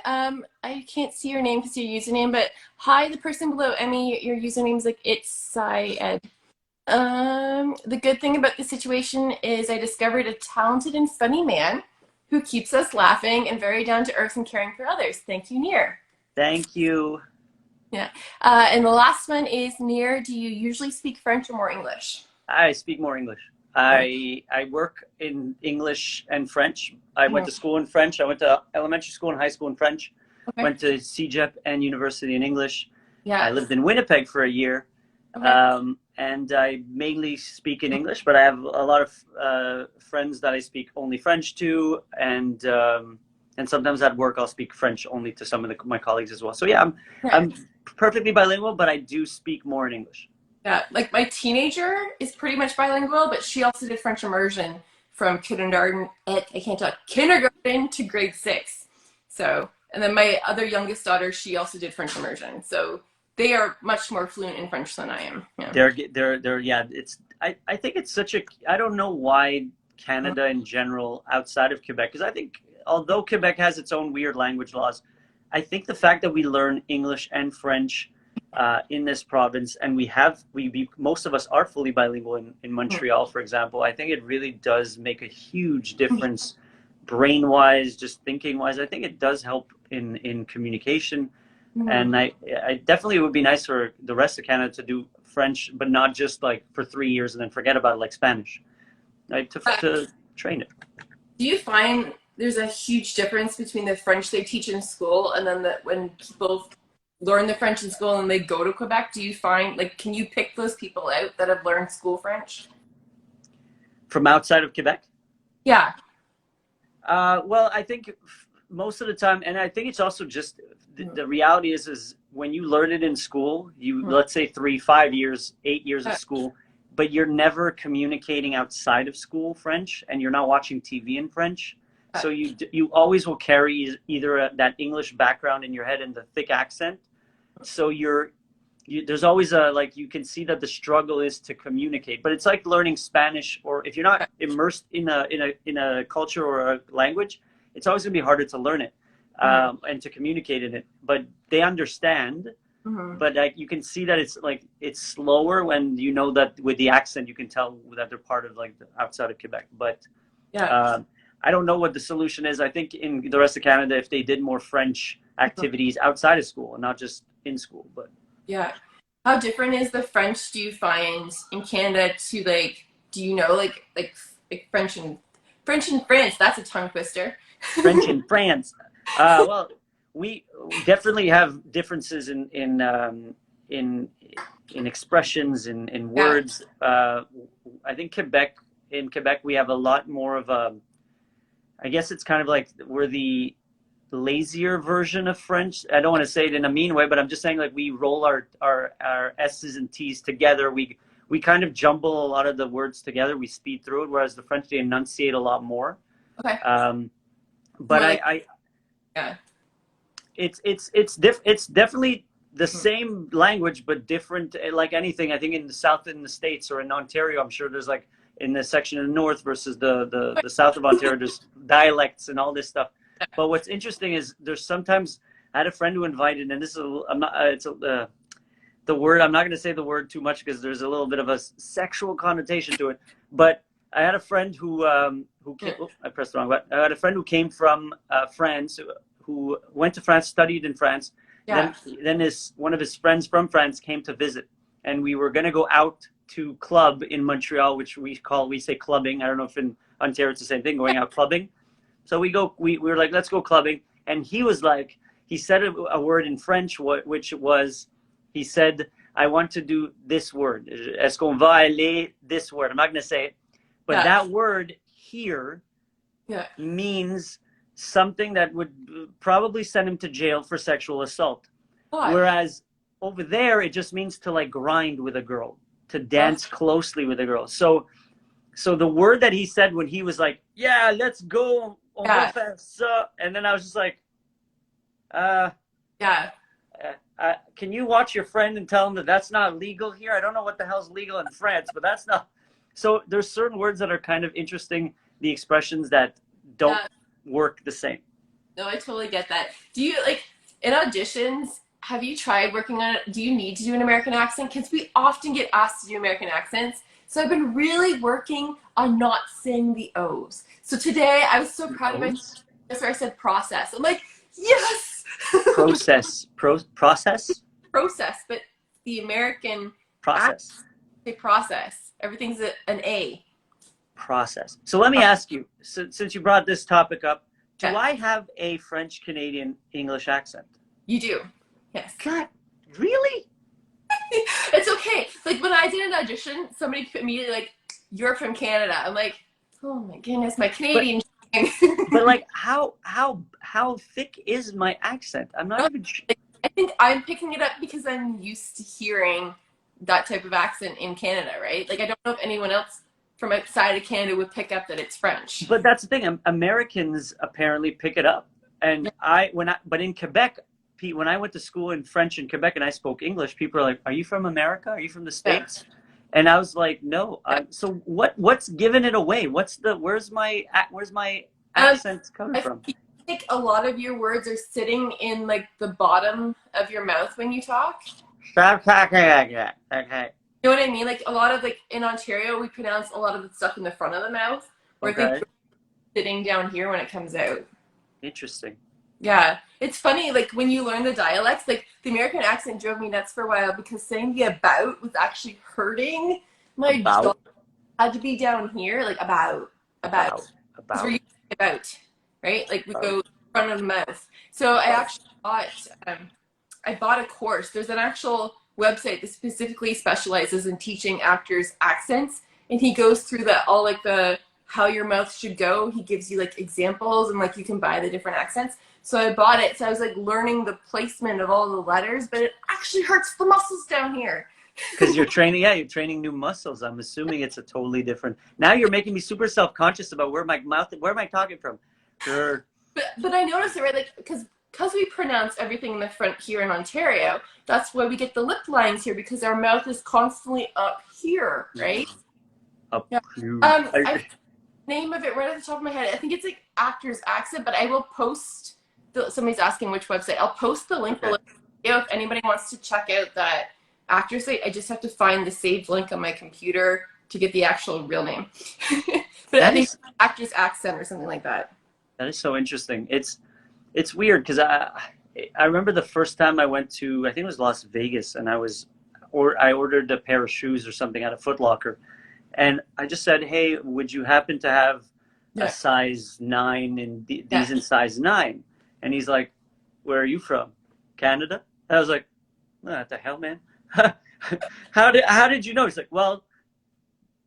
I can't see your name because your username, but hi, the person below Emmy. Your username is like it's Syed. The good thing about the situation is I discovered a talented and funny man who keeps us laughing and very down to earth and caring for others. Thank you, Nir. Thank you. Yeah. And the last one is Nir. Do you usually speak French or more English? I speak more English. I work in English and French. I went to school in French. I went to elementary school and high school in French. Okay. Went to CEGEP and university in English. Yeah. I lived in Winnipeg for a year. Okay. And I mainly speak in English, but I have a lot of friends that I speak only French to, and sometimes at work I'll speak French only to some of my colleagues as well. So yeah, I'm perfectly bilingual, but I do speak more in English. Yeah, like my teenager is pretty much bilingual, but she also did French immersion from kindergarten to grade 6. So, and then my other youngest daughter, she also did French immersion. So they are much more fluent in French than I am. Yeah. They're yeah. It's I think it's such a I don't know why Canada in general outside of Quebec, because I think although Quebec has its own weird language laws, I think the fact that we learn English and French in this province, and most of us are fully bilingual in Montreal, for example. I think it really does make a huge difference, brain wise, just thinking wise. I think it does help in communication. And I definitely, it would be nice for the rest of Canada to do French, but not just like for 3 years and then forget about it like Spanish, like to train it. Do you find there's a huge difference between the French they teach in school and then when people learn the French in school and they go to Quebec? Do you find, like, can you pick those people out that have learned school French? From outside of Quebec? Yeah. Well, I think most of the time, and I think it's also just the reality is when you learn it in school, let's say 3, 5 years, 8 years of school, but you're never communicating outside of school French, and you're not watching TV in French. So you always will carry either that English background in your head and the thick accent. So there's always you can see that the struggle is to communicate, but it's like learning Spanish, or if you're not immersed in a culture or a language, it's always gonna be harder to learn it and to communicate in it. But they understand. But you can see that it's slower when you know that with the accent you can tell that they're part of outside of Quebec. But I don't know what the solution is. I think in the rest of Canada, if they did more French activities outside of school and not just in school. But yeah, how different is the French, do you find, in Canada to do you know like French and France? That's a tongue twister. French in France. Well, we definitely have differences in expressions, in words. I think in Quebec we have a lot more of a I guess it's kind of like we're the lazier version of French. I don't want to say it in a mean way, but I'm just saying like we roll our S's and T's together. We kind of jumble a lot of the words together. We speed through it, whereas the French, they enunciate a lot more. Okay. But yeah, it's definitely the same language, but different. Like anything, I think in the South, in the States, or in Ontario, I'm sure there's like in the section of the North versus the South of Ontario, there's dialects and all this stuff. But what's interesting is there's sometimes I had a friend who invited, and this is the word. I'm not going to say the word too much because there's a little bit of a sexual connotation to it. But I had a friend who came. Oh, I pressed the wrong button. I had a friend who came from France, who went to France, studied in France. Yeah. Then one of his friends from France came to visit, and we were going to go out to club in Montreal, which we say clubbing. I don't know if in Ontario it's the same thing, going out clubbing. So we were like, let's go clubbing. And he was like, he said a word in French, which was, he said, I want to do this word. Est-ce qu'on va aller? This word. I'm not going to say it. But that word here means something that would probably send him to jail for sexual assault. Oh. Whereas over there, it just means to like grind with a girl, to dance closely with a girl. So the word that he said when he was like, yeah, let's go. And then I was just like, can you watch your friend and tell him that that's not legal here? I don't know what the hell's legal in France, but that's not. So there's certain words that are kind of interesting, the expressions that don't work the same. No, I totally get that. Do you, like, in auditions, have you tried working on it? Do you need to do an American accent? Because we often get asked to do American accents. So I've been really working on not saying the O's. So today I was so proud of myself. That's where I said process. I'm like, yes! Process. Process? Process, but the American process. Process. Everything's an A. Process. So let me ask you, since you brought this topic up, do I have a French Canadian English accent? You do. Yes. God, really? It's okay. Like when I did an audition, somebody immediately like, you're from Canada. I'm like, oh my goodness, my Canadian. But like, how thick is my accent? I'm not even sure. I think I'm picking it up because I'm used to hearing that type of accent in Canada, right? Like I don't know if anyone else from outside of Canada would pick up that it's French. But that's the thing. Americans apparently pick it up. And but in Quebec, when I went to school in French in Quebec and I spoke English, people are like, are you from America? Are you from the States? Yeah. And I was like, no. So what's giving it away? Where's my accent coming from? I think a lot of your words are sitting in like the bottom of your mouth when you talk. Stop talking like that. Okay. You know what I mean? Like a lot of like in Ontario, we pronounce a lot of the stuff in the front of the mouth, or I think sitting down here when it comes out. Interesting. Yeah, it's funny. Like when you learn the dialects, like the American accent drove me nuts for a while because saying the about was actually hurting my jaw. Had to be down here, like about. We're using about, right? Like we go front of the mouth. So I actually bought a course. There's an actual website that specifically specializes in teaching actors accents, and he goes through all like the how your mouth should go. He gives you like examples and like you can buy the different accents. So I bought it. So I was like learning the placement of all the letters, but it actually hurts the muscles down here. Because you're training new muscles. I'm assuming it's a totally different. Now you're making me super self-conscious about where am I talking from? Sure. But I noticed it, right? Like because we pronounce everything in the front here in Ontario, that's why we get the lip lines here because our mouth is constantly up here, right? Up here. Name of it right at the top of my head. I think it's like actor's accent, but I will post. Somebody's asking which website. I'll post the link below if anybody wants to check out that actor site. I just have to find the saved link on my computer to get the actual real name. But I think actor's accent or something like that. That is so interesting. It's weird because I remember the first time I went to, I think it was Las Vegas, and I ordered a pair of shoes or something at a Foot Locker, and I just said, hey, would you happen to have a size 9 and these in size 9? And he's like, where are you from? Canada? And I was like, what the hell, man? How did you know? He's like, well,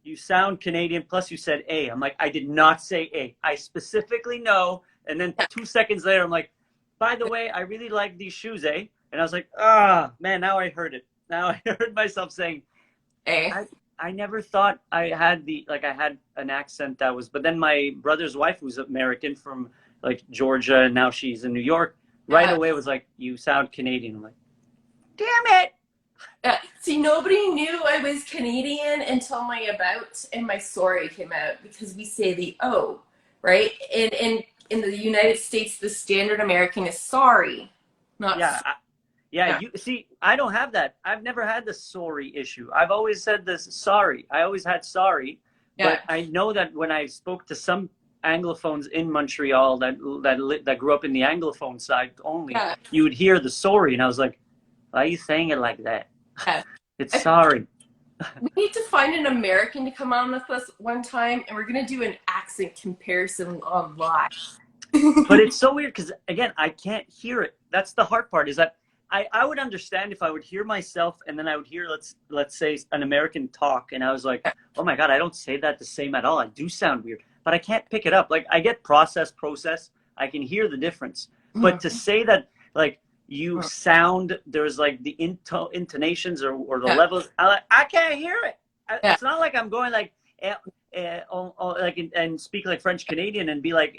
you sound Canadian, plus you said A. I'm like, I did not say A. I specifically know. And then 2 seconds later, I'm like, by the way, I really like these shoes, eh? And I was like, man, now I heard it. Now I heard myself saying A. I never thought I had I had an accent that was, but then my brother's wife, who's American from like Georgia, and now she's in New York, right away was like, you sound Canadian. I'm like, damn it. See, nobody knew I was Canadian until my about and my sorry came out, because we say the O, right? And in the United States, the standard American is sorry, not Yeah. You see, I don't have that. I've never had the sorry issue. I've always said this sorry. I always had sorry. But I know that when I spoke to some Anglophones in Montreal that grew up in the Anglophone side only, you would hear the sorry, and I was like, why are you saying it like that? It's sorry. We need to find an American to come on with us one time, and we're going to do an accent comparison on live. But it's so weird because, again, I can't hear it. That's the hard part, is that I would understand if I would hear myself and then I would hear, let's say, an American talk, and I was like, oh my God, I don't say that the same at all. I do sound weird, but I can't pick it up. Like, I get process. I can hear the difference. But to say that, like, you sound, there's like the intonations or the levels, I can't hear it. It's not like I'm going like, like and speak like French Canadian and be like,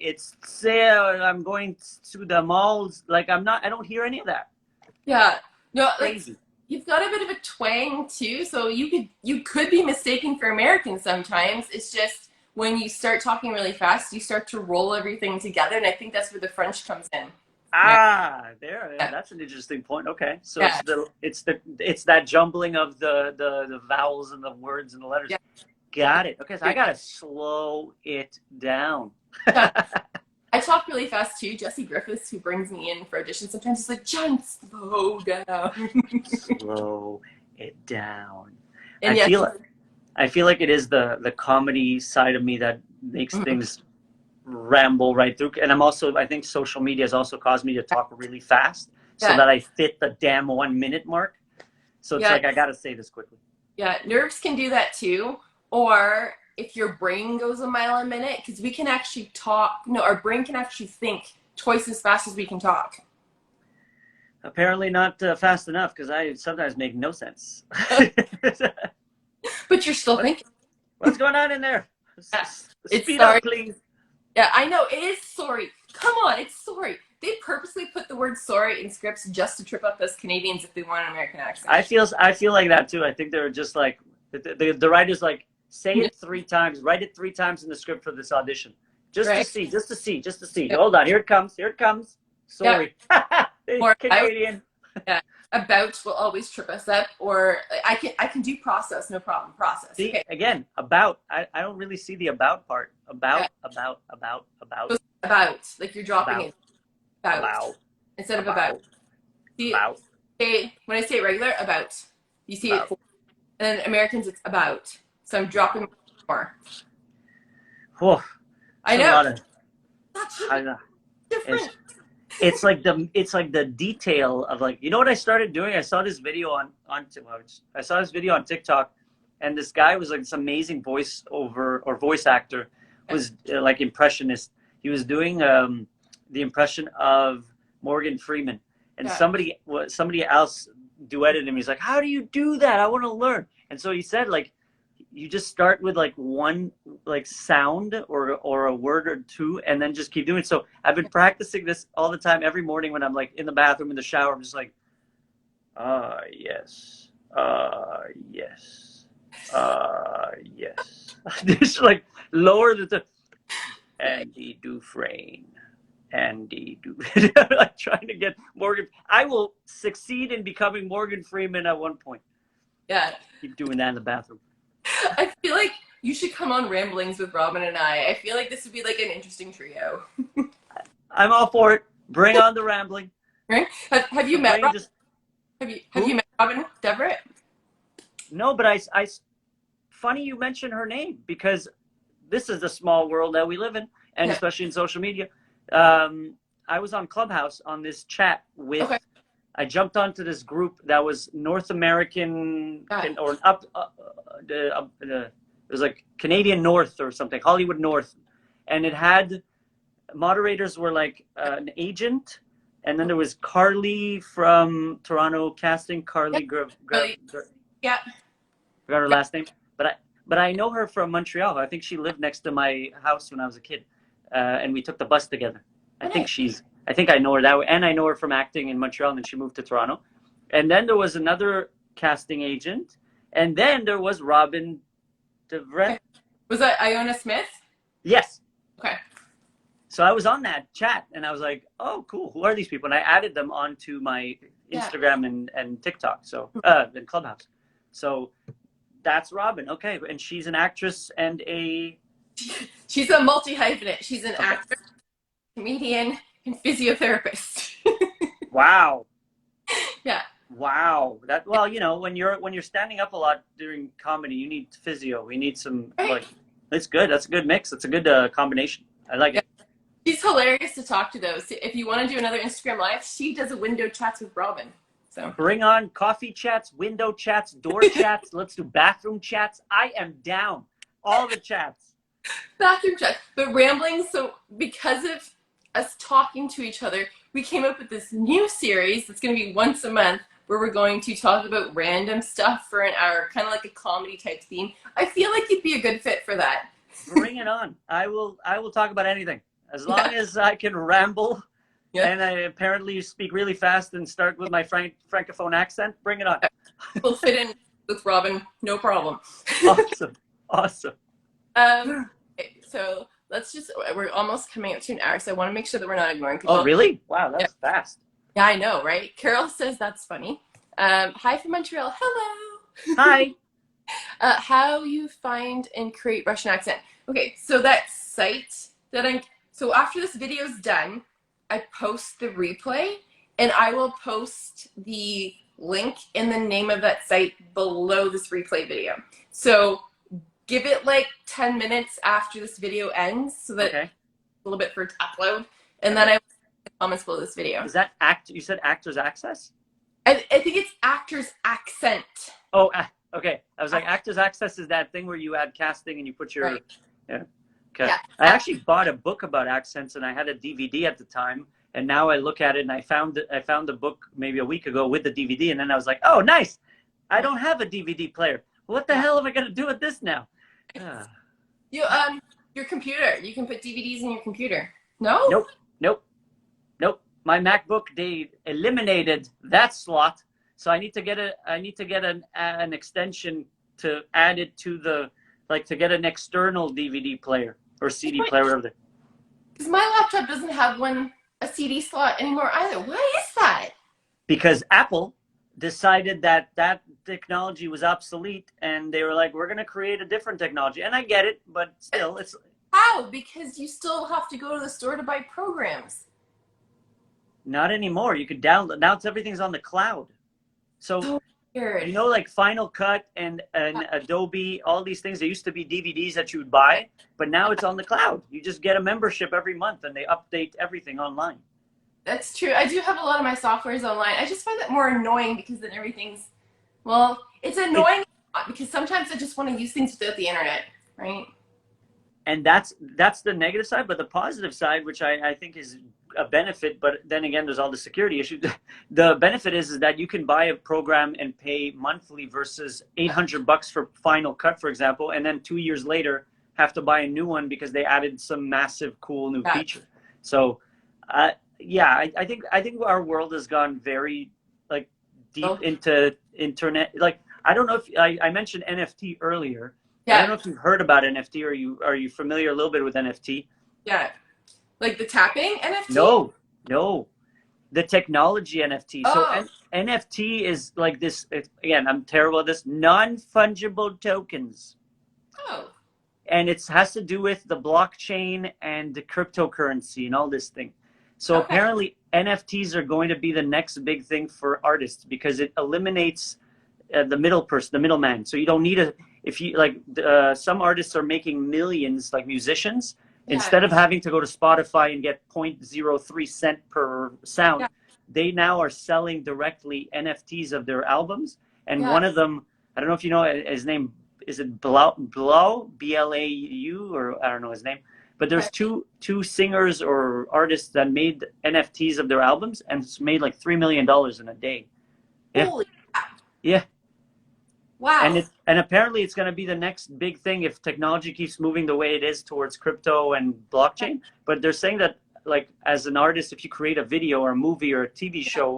I'm going to the malls. Like, I don't hear any of that. Yeah, no, like, you've got a bit of a twang too, so you could be mistaken for American sometimes. It's just when you start talking really fast, you start to roll everything together, and I think that's where the French comes in. That's an interesting point. Okay, so it's that jumbling of the vowels and the words and the letters. Got it. Okay, so I gotta slow it down. I talk really fast too. Jesse Griffiths, who brings me in for auditions, sometimes is like, John, slow down. Slow it down. And I feel like it is the comedy side of me that makes things ramble right through. And I think social media has also caused me to talk really fast so that I fit the damn 1 minute mark. So it's like, I gotta say this quickly. Yeah, nerves can do that too. Or if your brain goes a mile a minute, because we can actually talk. No, our brain can actually think twice as fast as we can talk. Apparently not fast enough, because I sometimes make no sense. But you're still thinking. What's going on in there? Speed up, please. Yeah, I know. It is sorry. Come on, it's sorry. They purposely put the word sorry in scripts just to trip up us Canadians if they want an American accent. I feel like that too. I think they're just like, the writer's like, say it 3 times, write it 3 times in the script for this audition. Just to see. Hold on, here it comes. Sorry. Or Canadian. About will always trip us up, or I can do process, no problem. Process. See, again, about. I don't really see the about part. About. Like you're dropping it. About. Instead of about. See, about. Okay, when I say it regular, about. You see it. And then Americans, it's about. So I'm dropping more. Whoa. I know. Different. It's like the detail of, like, you know what I started doing? I saw this video on TikTok, and this guy was like this amazing voice actor, was like impressionist. He was doing the impression of Morgan Freeman, and somebody else duetted him. He's like, how do you do that? I want to learn. And so he said, like, you just start with like one like sound or a word or two, and then just keep doing it. So I've been practicing this all the time, every morning when I'm like in the bathroom, in the shower. I'm just like, yes, yes, yes. Just like lower the Andy Dufresne. Like trying to get Morgan. I will succeed in becoming Morgan Freeman at one point. Yeah. Keep doing that in the bathroom. I feel like you should come on Ramblings with Robyn and I. I feel like this would be like an interesting trio. I'm all for it. Bring on the rambling. Right? Have you met Robyn? Have you met Robyn Deverett? No, but I funny you mention her name, because this is the small world that we live in, and especially in social media. I was on Clubhouse on this chat with. I jumped onto this group that was North American It was like Canadian North or something, Hollywood North. And it had, moderators were like an agent. And then there was Carly from Toronto casting, Carly Yeah. Forgot her last name. But I know her from Montreal. I think she lived next to my house when I was a kid. And we took the bus together. I think I know her that way. And I know her from acting in Montreal, and then she moved to Toronto. And then there was another casting agent. And then there was Robyn Deverett. Was that Iona Smith? Yes. Okay. So I was on that chat, and I was like, oh, cool. Who are these people? And I added them onto my Instagram and TikTok, so and Clubhouse. So that's Robyn. Okay. And she's an actress and she's a multi-hyphenate. She's an actress, comedian, and physiotherapist. Wow. Yeah. Wow. Well, you know, when you're standing up a lot during comedy, you need physio. We need some it's good. That's a good mix. That's a good combination. I like it. She's hilarious to talk to, though. So if you want to do another Instagram Live, she does a window chats with Robyn. So bring on coffee chats, window chats, door chats. Let's do bathroom chats. I am down. All the chats. Bathroom chats. But rambling, so because of us talking to each other, we came up with this new series that's going to be once a month where we're going to talk about random stuff for an hour, kind of like a comedy type theme. I feel like you'd be a good fit for that. Bring it on. I will talk about anything. As long as I can ramble, and I apparently speak really fast and start with my francophone accent, bring it on. We'll fit in with Robyn, no problem. Awesome. So we're almost coming up to an hour, so I want to make sure that we're not ignoring people. Oh, really? Wow, that's fast. Yeah, I know, right? Carol says that's funny. Hi from Montreal. Hello. Hi. How you find and create Russian accent. Okay, so that site so after this video is done, I post the replay, and I will post the link in the name of that site below this replay video. So give it like 10 minutes after this video ends, so that a little bit for it to upload, and then I will the comments below this video. Is that you said Actors Access? I think it's Actors Accent. Oh, okay. I was like, Actors Access is that thing where you add casting and you put your Okay. Yeah. I actually bought a book about accents, and I had a DVD at the time, and now I look at it, and I found the book maybe a week ago with the DVD, and then I was like, oh, nice. I don't have a DVD player. What the hell am I going to do with this now? Your computer. You can put DVDs in your computer. No? Nope. My MacBook, they eliminated that slot, so I need to get an extension to add it to to get an external DVD player or CD player, whatever. Because my laptop doesn't have a CD slot anymore either. Why is that? Because Apple decided that technology was obsolete, and they were like, we're going to create a different technology. And I get it, but still, it's... How? Because you still have to go to the store to buy programs. Not anymore. You could download. Now everything's on the cloud. So... You know, like Final Cut and Adobe, all these things, they used to be DVDs that you would buy, but now it's on the cloud. You just get a membership every month, and they update everything online. That's true. I do have a lot of my softwares online. I just find that more annoying because then everything's, it's annoying because sometimes I just want to use things without the internet, right? And that's the negative side, but the positive side, which I think is a benefit, but then again, there's all the security issues. The benefit is that you can buy a program and pay monthly versus $800 for Final Cut, for example, and then 2 years later have to buy a new one because they added some massive cool new feature. So, I think our world has gone very deep into internet. Like, I don't know if I mentioned NFT earlier. Yeah. I don't know if you've heard about NFT, or are you familiar a little bit with NFT? Yeah. Like the tapping NFT? No. The technology NFT. So NFT is like this, again, I'm terrible at this, non-fungible tokens. Oh. And it has to do with the blockchain and the cryptocurrency and all this thing. So apparently NFTs are going to be the next big thing for artists because it eliminates the middleman. So you don't need some artists are making millions, like musicians. Instead of having to go to Spotify and get 0.03 cent per sound, they now are selling directly NFTs of their albums. And one of them, I don't know if you know, his name is it Blau, B-L-A-U, or I don't know his name. But there's two singers or artists that made NFTs of their albums and it's made like $3 million in a day. Yeah. Holy cow. Yeah. Wow. And apparently it's going to be the next big thing if technology keeps moving the way it is towards crypto and blockchain. But they're saying that, like, as an artist, if you create a video or a movie or a TV show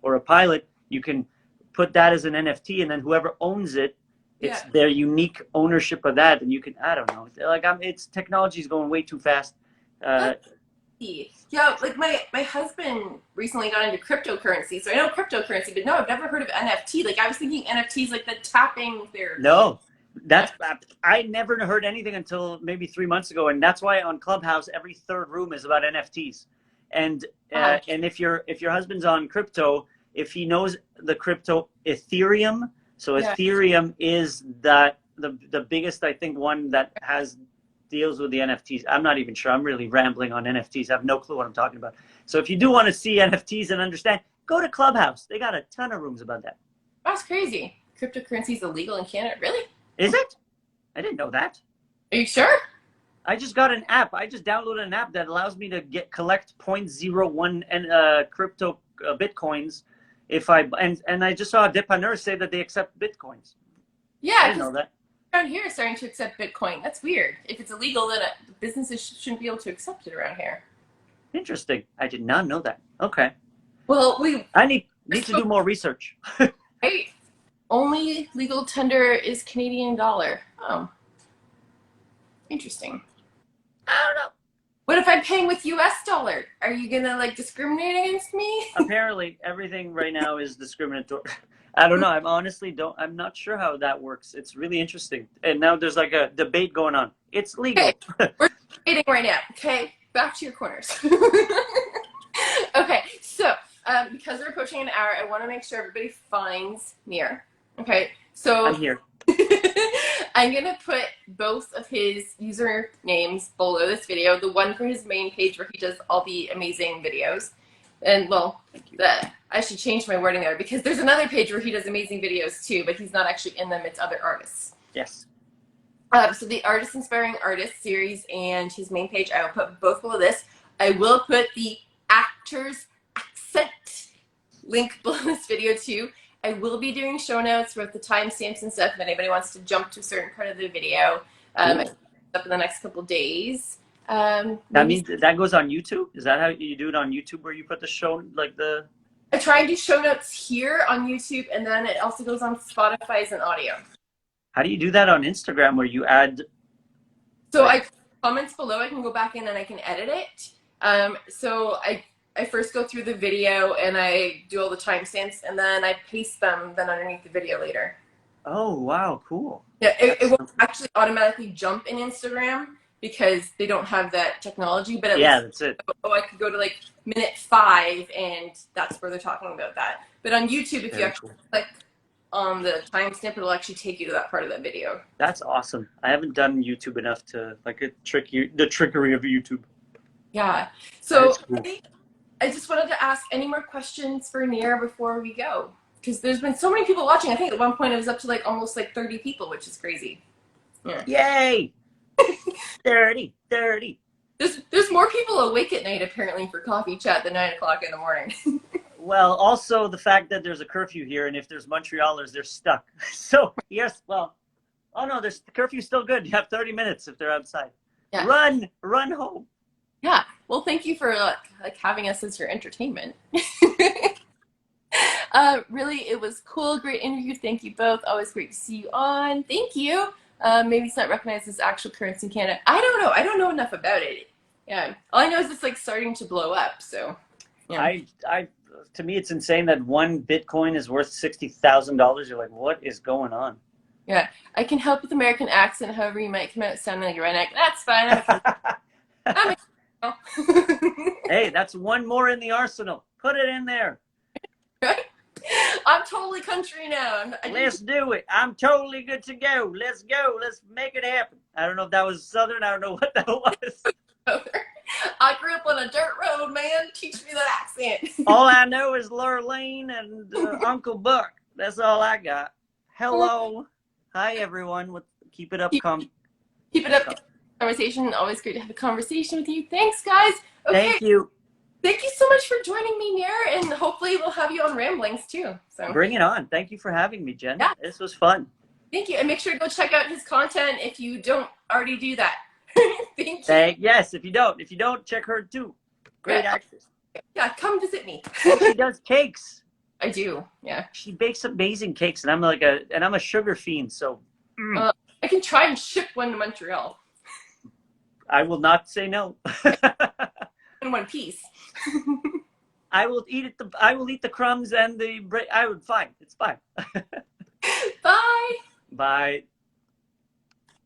or a pilot, you can put that as an NFT, and then whoever owns it, it's their unique ownership of that, and you can, I don't know, like, it's technology is going way too fast. Yeah, like my husband recently got into cryptocurrency, so I know cryptocurrency, but no, I've never heard of NFT. Like, I was thinking NFTs like the tapping therapy. No, that's, I never heard anything until maybe 3 months ago, and that's why on Clubhouse every third room is about NFTs. And and if your husband's on crypto, if he knows the crypto Ethereum, so Ethereum is the biggest, I think, one that deals with the NFTs. I'm not even sure. I'm really rambling on NFTs. I have no clue what I'm talking about. So if you do want to see NFTs and understand, go to Clubhouse. They got a ton of rooms about that. That's crazy. Cryptocurrency is illegal in Canada. Really? Is it? I didn't know that. Are you sure? I just got an app. I just downloaded an app that allows me to collect 0.01 and crypto Bitcoins. If and I just saw a dépanneur say that they accept Bitcoins. Yeah, I didn't know that. Around here is starting to accept Bitcoin. That's weird. If it's illegal, then businesses shouldn't be able to accept it around here. Interesting. I did not know that. Okay. Well, I need to do more research. Right. Only legal tender is Canadian dollar. Oh. Interesting. I don't know. What if I'm paying with US dollar? Are you gonna like discriminate against me? Apparently everything right now is discriminatory. I don't know. I'm not sure how that works. It's really interesting. And now there's like a debate going on. It's legal. Okay. We're debating right now. Okay, back to your corners. Okay, so because we're approaching an hour, I want to make sure everybody finds Nir. Okay, so I'm here. I'm gonna put both of his usernames below this video. The one for his main page where he does all the amazing videos. And well, I should change my wording there because there's another page where he does amazing videos too, but he's not actually in them. It's other artists. Yes. So the Artist Inspiring Artist series and his main page, I will put both below this. I will put the actor's accent link below this video too. I will be doing show notes with the timestamps and stuff if anybody wants to jump to a certain part of the video. Up in the next couple days. That means that goes on YouTube? Is that how you do it on YouTube, where you put the show, like the... I try and do show notes here on YouTube, and then it also goes on Spotify as an audio. How do you do that on Instagram, where you add... So comments below, I can go back in and I can edit it. So I first go through the video and I do all the timestamps, and then I paste them then underneath the video later. Oh, wow, cool. Yeah, it won't actually automatically jump in Instagram because they don't have that technology, but at least, that's it. I could go to like minute 5 and that's where they're talking about that. But on YouTube, if you actually click on the timestamp, it'll actually take you to that part of that video. That's awesome. I haven't done YouTube enough to like the trickery of YouTube. Yeah. So cool. I just wanted to ask any more questions for Nir before we go, because there's been so many people watching. I think at one point it was up to like almost like 30 people, which is crazy. Yeah. Yay! 30. There's more people awake at night apparently for coffee chat than 9 o'clock in the morning. Well, also the fact that there's a curfew here, and if there's Montrealers, they're stuck. So yes, well, oh no, the curfew's still good. You have 30 minutes if they're outside. Yeah. Run home. Yeah. Well, thank you for like having us as your entertainment. Really, it was cool. Great interview. Thank you both. Always great to see you on. Thank you. Maybe it's not recognized as actual currency in Canada. I don't know. I don't know enough about it. Yeah. All I know is it's like starting to blow up. So, yeah. To me, it's insane that one Bitcoin is worth $60,000. You're like, what is going on? Yeah. I can help with American accent. However, you might come out sounding like a redneck. That's fine. Hey, that's one more in the arsenal. Put it in there. I'm totally country now. Let's do it. I'm totally good to go. Let's go. Let's make it happen. I don't know if that was Southern. I don't know what that was. I grew up on a dirt road, man. Teach me that accent. All I know is Lurleen and Uncle Buck. That's all I got. Hello. Hi, everyone. Keep it up, keep it up. Conversation. Always great to have a conversation with you. Thanks, guys. Okay. Thank you. Thank you so much for joining me, Nir, and hopefully we'll have you on Ramblings too. So bring it on. Thank you for having me, Jen. Yeah. This was fun. Thank you, and make sure to go check out his content if you don't already do that. Thank you. Yes, if you don't, check her too. Great actress. Yeah, come visit me. And she does cakes. I do. Yeah. She bakes amazing cakes, and I'm a sugar fiend. So I can try and ship one to Montreal. I will not say no. In one piece. I will eat it. I will eat the crumbs and the bread. Fine. It's fine. Bye. Bye.